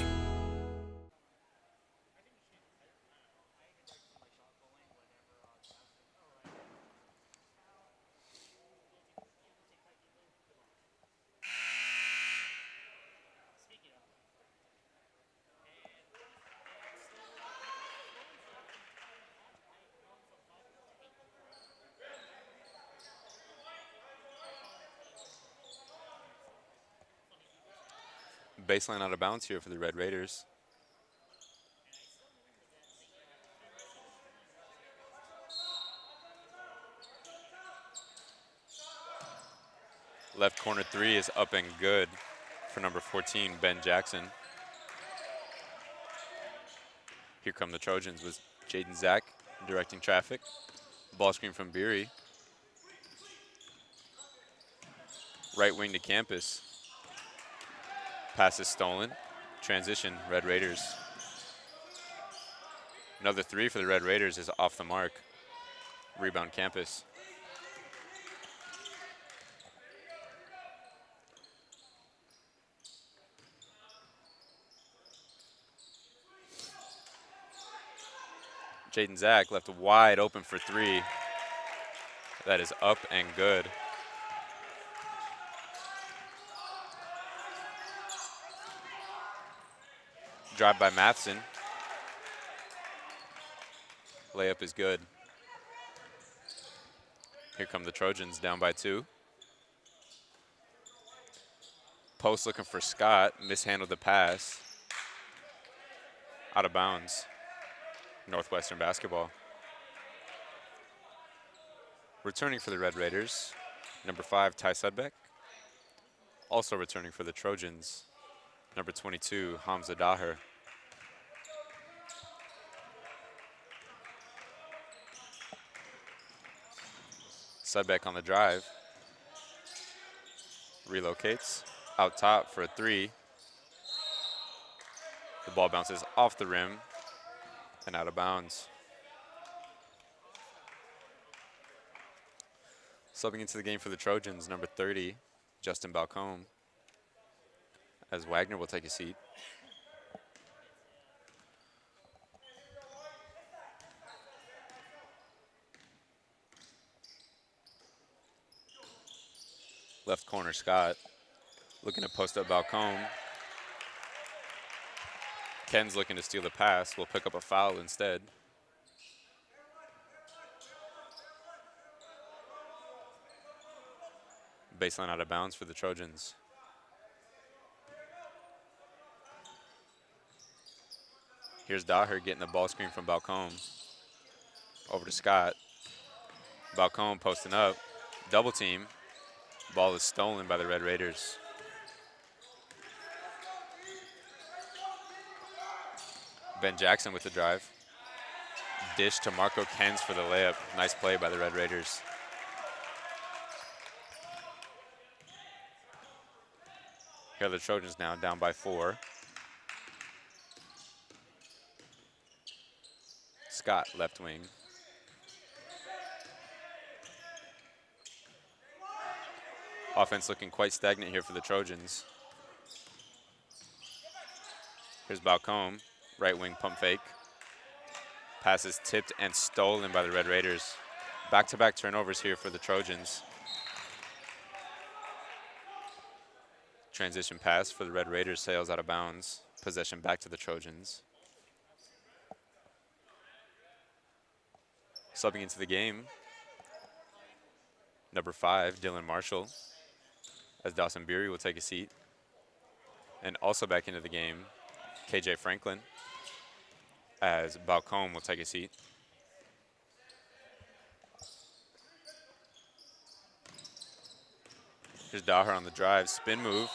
Baseline out of bounds here for the Red Raiders. Left corner three is up and good for number 14, Ben Jackson. Here come the Trojans with Jaden Zach directing traffic. Ball screen from Beery. Right wing to Campus. Pass is stolen. Transition, Red Raiders. Another three for the Red Raiders is off the mark. Rebound, Campus. Jaden Zach left wide open for three. That is up and good. Drive by Matheson. Layup is good. Here come the Trojans down by 2. Post looking for Scott. Mishandled the pass. Out of bounds. Northwestern basketball. Returning for the Red Raiders, number 5, Ty Sudbeck. Also returning for the Trojans, number 22, Hamza Daher. Sudbeck on the drive. Relocates. Out top for a 3. The ball bounces off the rim and out of bounds. Subbing into the game for the Trojans, number 30, Justin Balcombe, as Wagner will take a seat. Left corner, Scott, looking to post up Balcombe. Ken's looking to steal the pass. Will pick up a foul instead. Baseline out of bounds for the Trojans. Here's Daher getting the ball screen from Balcombe. Over to Scott. Balcombe posting up. Double team. Ball is stolen by the Red Raiders. Ben Jackson with the drive. Dish to Marco Kens for the layup. Nice play by the Red Raiders. Here are the Trojans now down by 4. Scott, left wing. Offense looking quite stagnant here for the Trojans. Here's Balcombe. Right wing pump fake. Pass is tipped and stolen by the Red Raiders. Back-to-back turnovers here for the Trojans. Transition pass for the Red Raiders sails out of bounds. Possession back to the Trojans. Subbing into the game, number 5, Dylan Marshall, as Dawson Beery will take a seat. And also back into the game, KJ Franklin, as Balcombe will take a seat. Here's Daher on the drive, spin move.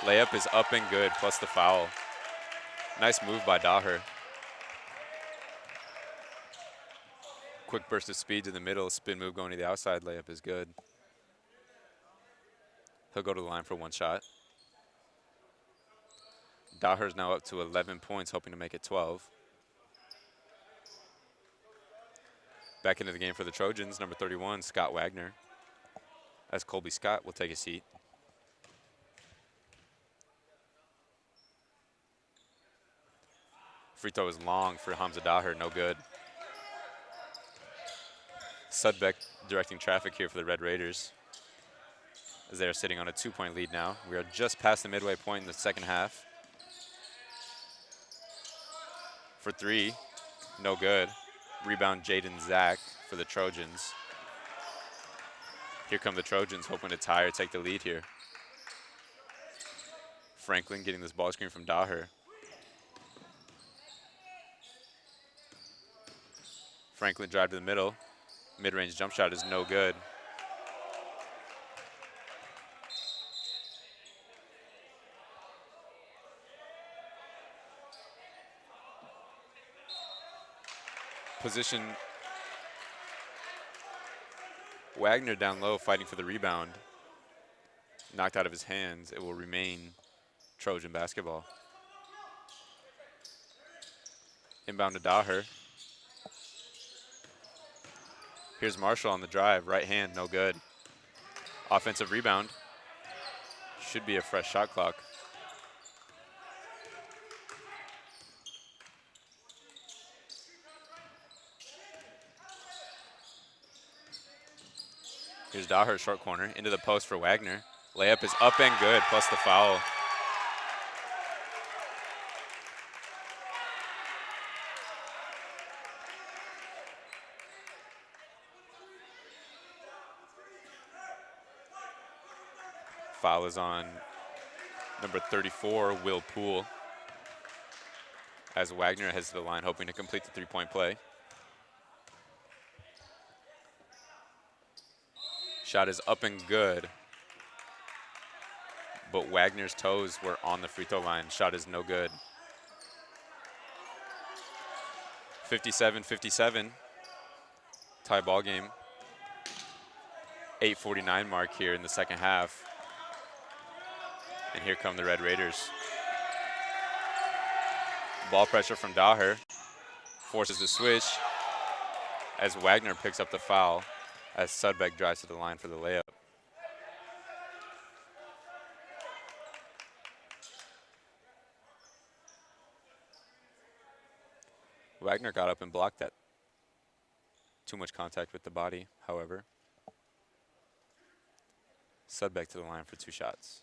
Layup is up and good, plus the foul. Nice move by Daher. Quick burst of speed to the middle, spin move going to the outside, layup is good. He'll go to the line for one shot. Daher's now up to 11 points, hoping to make it 12. Back into the game for the Trojans, number 31, Scott Wagner, as Colby Scott will take a seat. Free throw is long for Hamza Daher, no good. Sudbeck directing traffic here for the Red Raiders, as they are sitting on a 2-point lead now. We are just past the midway point in the second half. For 3, no good. Rebound Jaden Zach for the Trojans. Here come the Trojans, hoping to tie or take the lead here. Franklin getting this ball screen from Daher. Franklin drive to the middle. Mid-range jump shot is no good. Position Wagner down low, fighting for the rebound. Knocked out of his hands. It will remain Trojan basketball. Inbound to Daher. Here's Marshall on the drive, right hand, no good. Offensive rebound. Should be a fresh shot clock. Here's Daher, short corner, into the post for Wagner. Layup is up and good, plus the foul. Foul is on number 34, Will Poole, as Wagner heads to the line, hoping to complete the three-point play. Shot is up and good, but Wagner's toes were on the free throw line. Shot is no good. 57-57, tie ball game. 8:49 mark here in the second half. And here come the Red Raiders. Ball pressure from Daher. Forces the switch as Wagner picks up the foul as Sudbeck drives to the line for the layup. Wagner got up and blocked that. Too much contact with the body, however. Sudbeck to the line for 2 shots.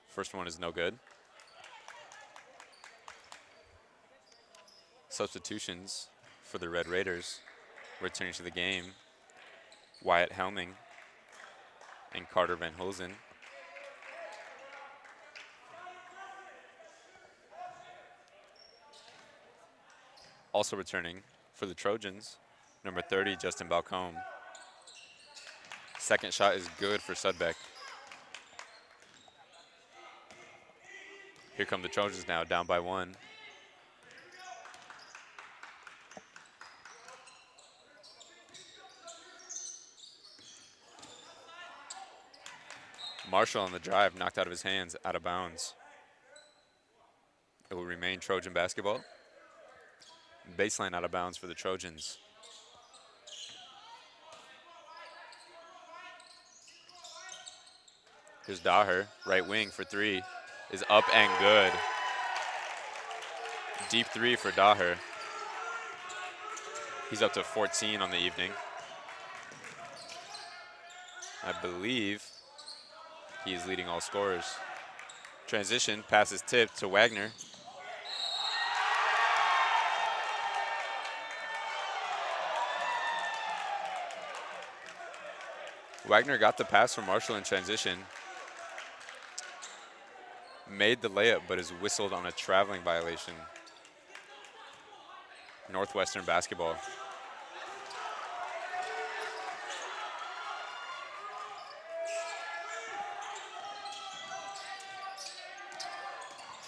First one is no good. Substitutions for the Red Raiders. Returning to the game, Wyatt Helming and Carter Van Hulsen. Also returning for the Trojans, number 30, Justin Balcombe. Second shot is good for Sudbeck. Here come the Trojans now, down by 1. Marshall on the drive, knocked out of his hands, out of bounds. It will remain Trojan basketball. Baseline out of bounds for the Trojans. Here's Daher, right wing for three, is up and good. Deep three for Daher. He's up to 14 on the evening. I believe he's leading all scorers. Transition, passes tipped to Wagner. Wagner got the pass from Marshall in transition. Made the layup, but is whistled on a traveling violation. Northwestern basketball.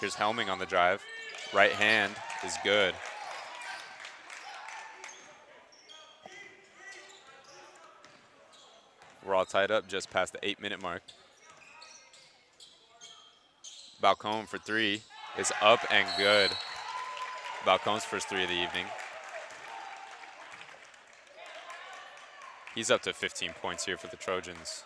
Here's Helming on the drive. Right hand is good. We're all tied up just past the 8-minute mark. Balcone for three is up and good. Balcone's first three of the evening. He's up to 15 points here for the Trojans.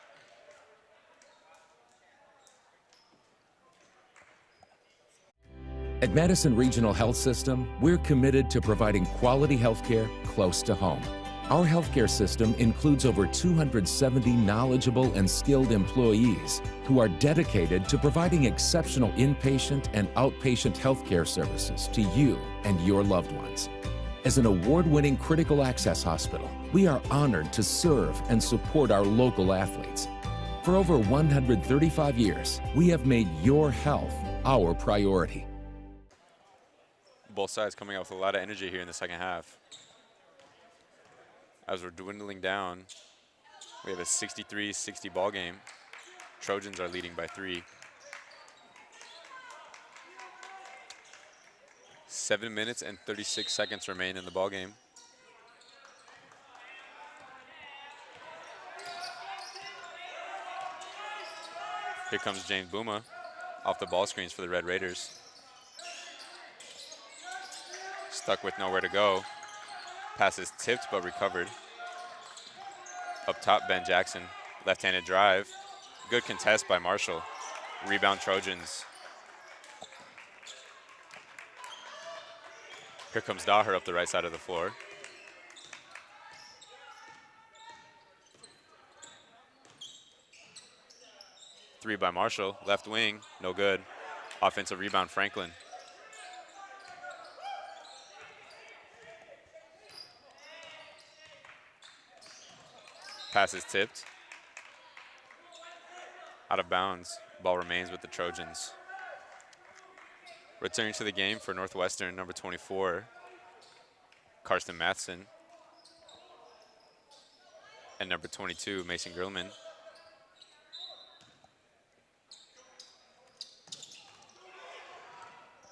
At Madison Regional Health System, we're committed to providing quality health care close to home. Our healthcare system includes over 270 knowledgeable and skilled employees who are dedicated to providing exceptional inpatient and outpatient healthcare services to you and your loved ones. As an award-winning critical access hospital, we are honored to serve and support our local athletes. For over 135 years, we have made your health our priority. Both sides coming out with a lot of energy here in the second half. As we're dwindling down, we have a 63-60 ball game. Trojans are leading by 3. 7 minutes and 36 seconds remain in the ball game. Here comes James Bouma off the ball screens for the Red Raiders. Stuck with nowhere to go. Pass is tipped but recovered. Up top, Ben Jackson. Left-handed drive. Good contest by Marshall. Rebound Trojans. Here comes Daher up the right side of the floor. Three by Marshall. Left wing, no good. Offensive rebound, Franklin. Pass is tipped. Out of bounds. Ball remains with the Trojans. Returning to the game for Northwestern, number 24, Karsten Matheson. And number 22, Mason Grillman.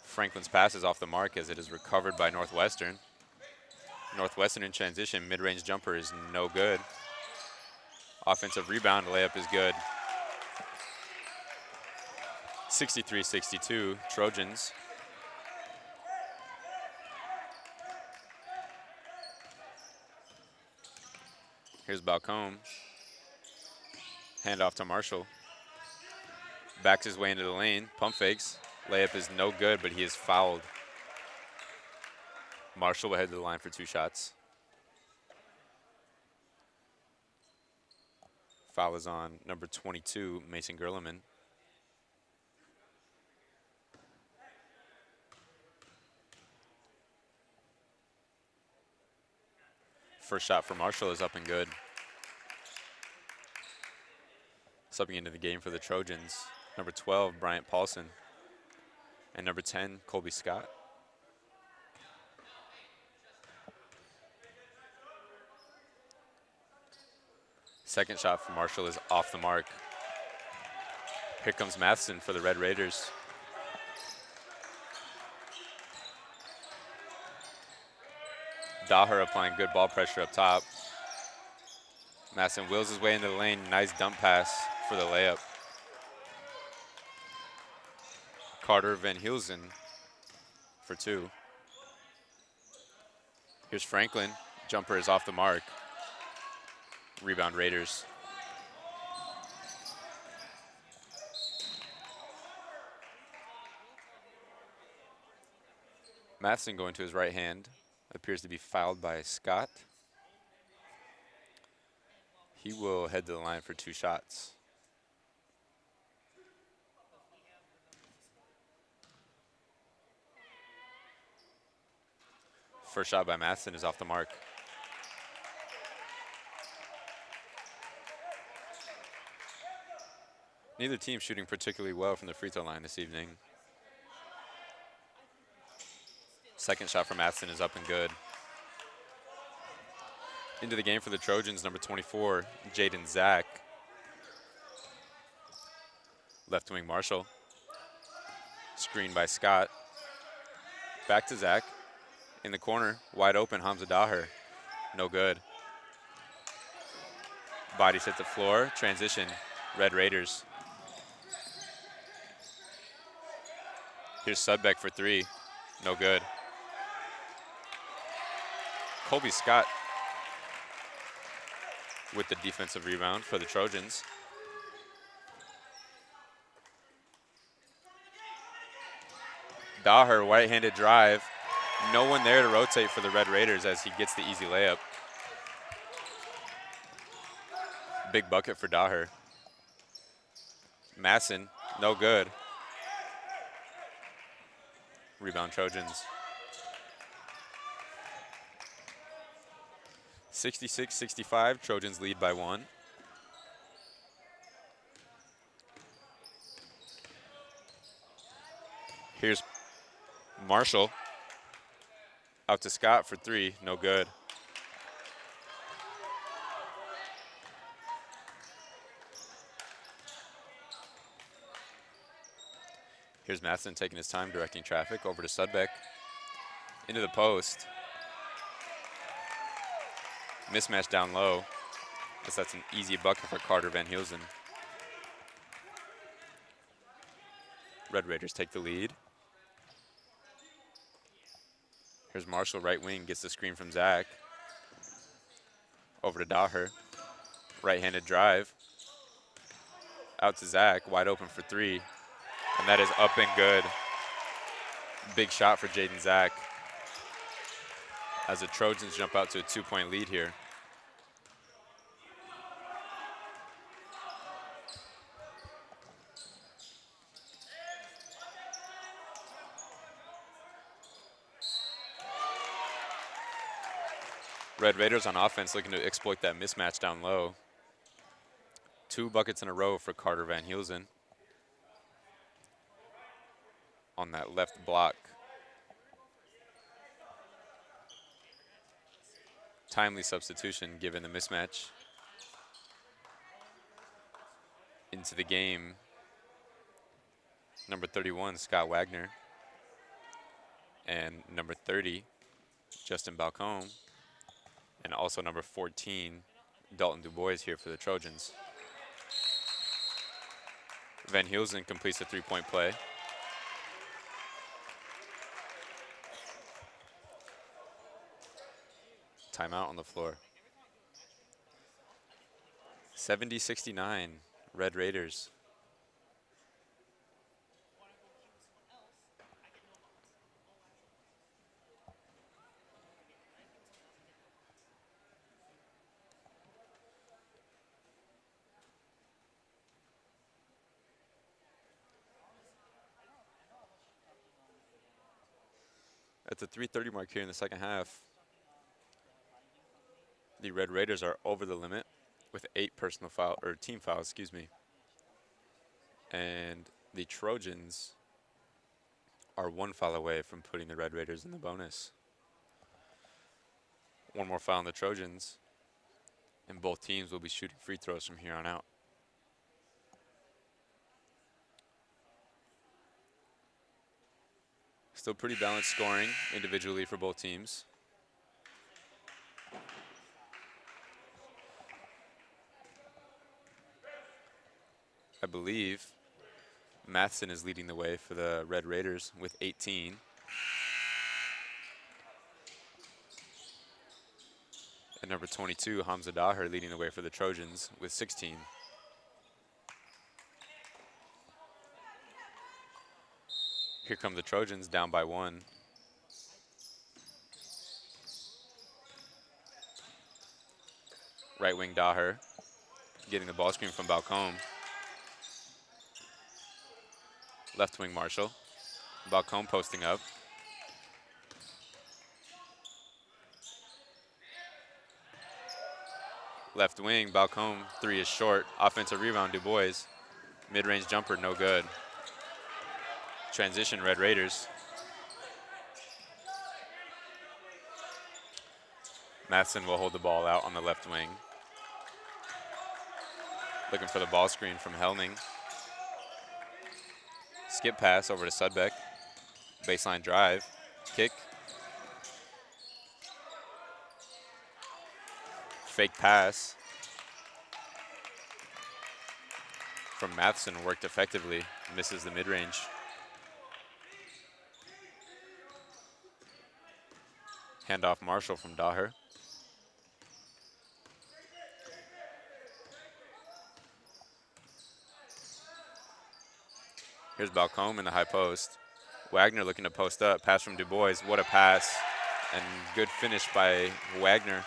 Franklin's pass is off the mark as it is recovered by Northwestern. Northwestern in transition, mid-range jumper is no good. Offensive rebound, layup is good. 63-62, Trojans. Here's Balcone. Hand off to Marshall. Backs his way into the lane, pump fakes. Layup is no good, but he is fouled. Marshall will head to the line for 2 shots. Foul is on number 22, Mason Gerleman. First shot for Marshall is up and good. Subbing into the game for the Trojans, number 12, Bryant Paulson, and number 10, Colby Scott. Second shot for Marshall is off the mark. Here comes Matheson for the Red Raiders. Daher applying good ball pressure up top. Matheson wheels his way into the lane. Nice dump pass for the layup. Carter Van Hielsen for 2. Here's Franklin. Jumper is off the mark. Rebound Raiders. Matheson going to his right hand. Appears to be fouled by Scott. He will head to the line for 2 shots. First shot by Matheson is off the mark. Neither team shooting particularly well from the free throw line this evening. Second shot from Matheson is up and good. Into the game for the Trojans, number 24, Jaden Zach. Left wing Marshall. Screen by Scott. Back to Zach. In the corner, wide open, Hamza Daher. No good. Bodies hit the floor, transition, Red Raiders. Here's Sudbeck for 3, no good. Colby Scott with the defensive rebound for the Trojans. Daher, right-handed drive. No one there to rotate for the Red Raiders as he gets the easy layup. Big bucket for Daher. Masson, no good. Rebound Trojans. 66-65, Trojans lead by 1. Here's Marshall. Out to Scott for 3, no good. Here's Matheson taking his time directing traffic over to Sudbeck. Into the post. Mismatch down low. Guess that's an easy bucket for Carter Van Heelsen. Red Raiders take the lead. Here's Marshall, right wing, gets the screen from Zach. Over to Daher. Right-handed drive. Out to Zach, wide open for 3. And that is up and good. Big shot for Jaden Zach. As the Trojans jump out to a 2-point lead here. Red Raiders on offense looking to exploit that mismatch down low. 2 buckets in a row for Carter Van Heelsen on that left block. Timely substitution given the mismatch. Into the game, number 31, Scott Wagner, and number 30, Justin Balcombe. And also number 14, Dalton DuBois here for the Trojans. Van Heelsen completes a 3-point play. Timeout on the floor. 70-69, Red Raiders. At the 3:30 mark here in the second half, the Red Raiders are over the limit with 8 personal foul or team fouls, excuse me. And the Trojans are 1 foul away from putting the Red Raiders in the bonus. 1 more foul on the Trojans, and both teams will be shooting free throws from here on out. Still pretty balanced scoring individually for both teams. I believe Matheson is leading the way for the Red Raiders with 18. And number 22, Hamza Daher, leading the way for the Trojans with 16. Here come the Trojans down by 1. Right wing Daher getting the ball screen from Balcombe. Left wing Marshall. Balcombe posting up. Left wing, Balcombe, 3 is short. Offensive rebound, Du Bois. Mid-range jumper, no good. Transition, Red Raiders. Matheson will hold the ball out on the left wing. Looking for the ball screen from Helning. Skip pass over to Sudbeck. Baseline drive, kick. Fake pass from Matheson worked effectively, misses the mid-range. Handoff Marshall from Daher. Here's Balcombe in the high post. Wagner looking to post up, pass from Du Bois. What a pass, and good finish by Wagner.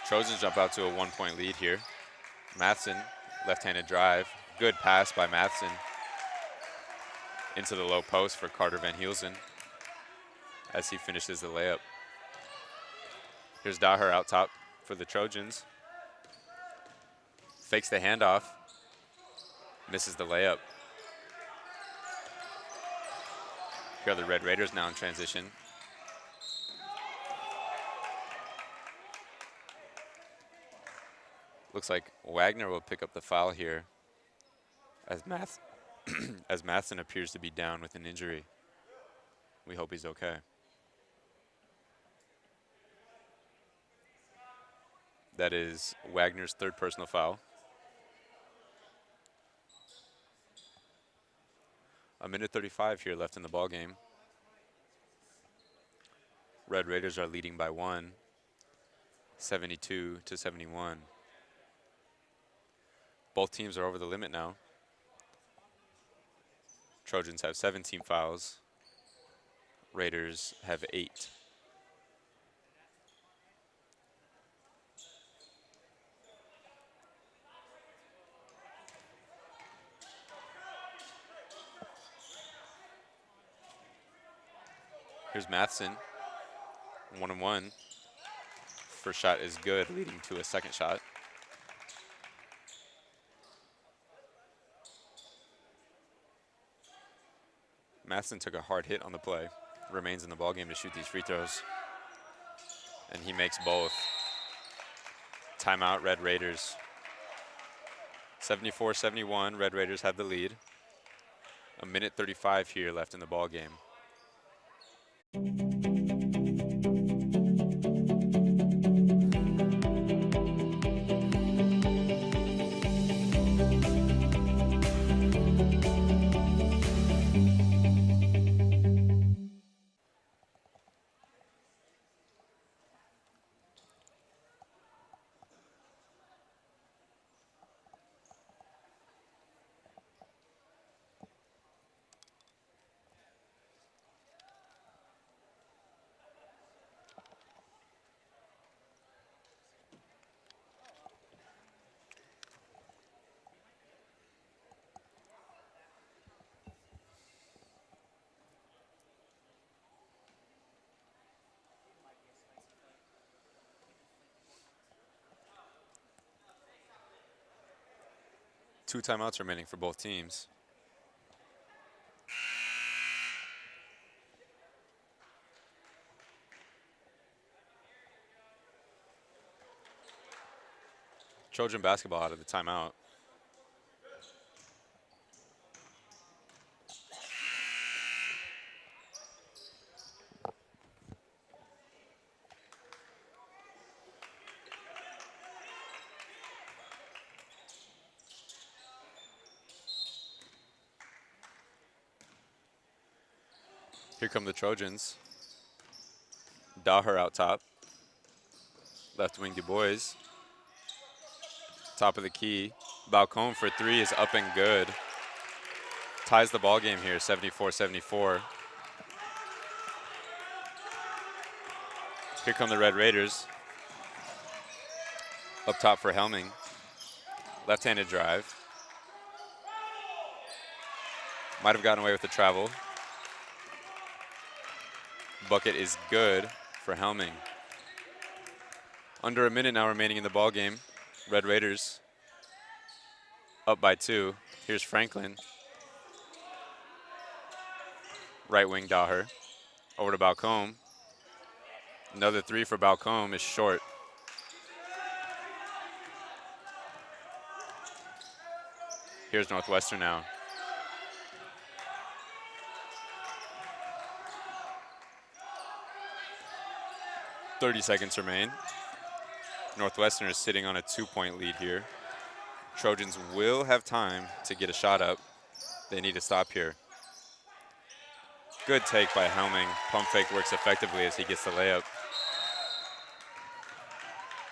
Trojans jump out to a 1-point lead here. Matheson, left-handed drive. Good pass by Matheson into the low post for Carter Van Heelsen as he finishes the layup. Here's Daher out top for the Trojans. Fakes the handoff, misses the layup. Here are the Red Raiders now in transition. Looks like Wagner will pick up the foul here as as Matheson appears to be down with an injury. We hope he's okay. That is Wagner's 3rd personal foul. A minute 35 here left in the ball game. Red Raiders are leading by 1, 72-71. Both teams are over the limit now. Trojans have 17 fouls. Raiders have 8. Here's Matheson, 1-on-1. First shot is good, leading to a second shot. Matheson took a hard hit on the play, remains in the ballgame to shoot these free throws. And he makes both. Timeout, Red Raiders. 74-71, Red Raiders have the lead. A minute 35 here left in the ballgame. Two timeouts remaining for both teams. Trojan basketball out of the timeout. Here come the Trojans. Daher out top. Left wing Du Bois. Top of the key. Balcombe for 3 is up and good. ties the ball game here, 74-74. Here come the Red Raiders. Up top for Helming. Left-handed drive. Might have gotten away with the travel. Bucket is good for Helming. Under a minute now remaining in the ball game. Red Raiders up by 2. Here's Franklin. Right wing Daher. Over to Balcombe. Another 3 for Balcombe is short. Here's Northwestern now. .30 remain. Northwestern is sitting on a 2-point lead here. Trojans will have time to get a shot up. They need to stop here. Good take by Helming. Pump fake works effectively as he gets the layup.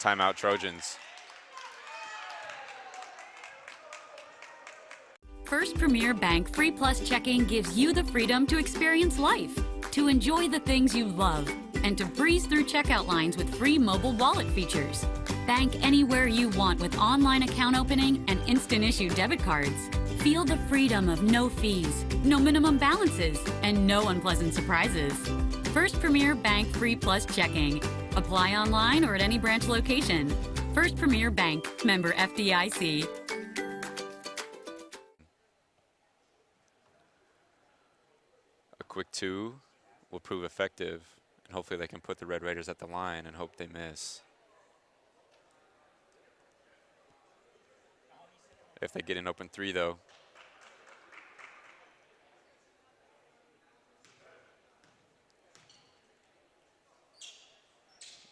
Timeout Trojans. First Premier Bank Free Plus Checking gives you the freedom to experience life, to enjoy the things you love, and to breeze through checkout lines with free mobile wallet features. Bank anywhere you want with online account opening and instant issue debit cards. Feel the freedom of no fees, no minimum balances, and no unpleasant surprises. First Premier Bank Free Plus Checking. Apply online or at any branch location. First Premier Bank, member FDIC. A quick 2 will prove effective, and hopefully they can put the Red Raiders at the line and hope they miss. If they get an open 3, though,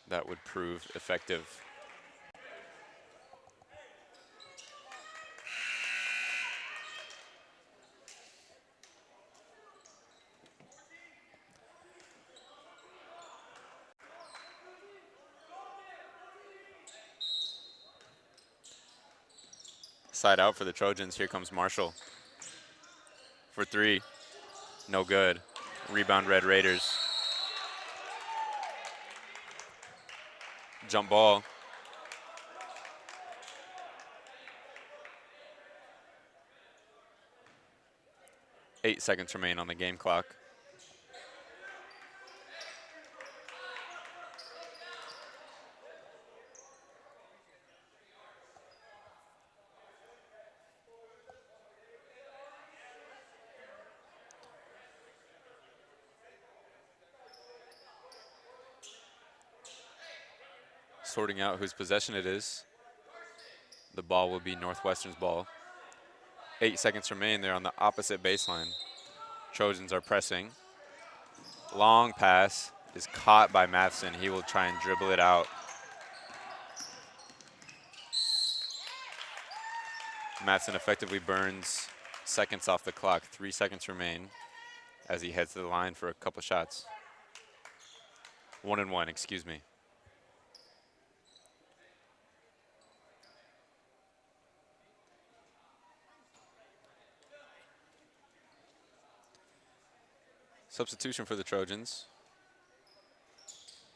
that would prove effective. Side out for the Trojans. Here comes Marshall for 3. No good. Rebound Red Raiders. Jump ball. Eight seconds remain on the game clock. Sorting out whose possession it is. The ball will be Northwestern's ball. 8 seconds remain. They're on the opposite baseline. Trojans are pressing. Long pass is caught by Matheson. He will try and dribble it out. Matheson effectively burns seconds off the clock. 3 seconds remain as he heads to the line for a couple shots. 1-1, excuse me. Substitution for the Trojans.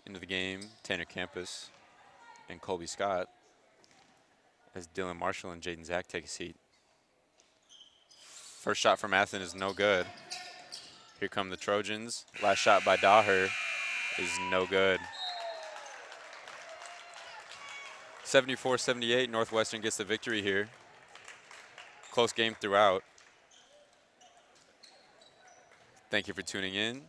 Into the game, Tanner Campus and Colby Scott as Dylan Marshall and Jaden Zach take a seat. First shot from Matheson is no good. Here come the Trojans. Last shot by Daher is no good. 74-78, Northwestern gets the victory here. Close game throughout. Thank you for tuning in.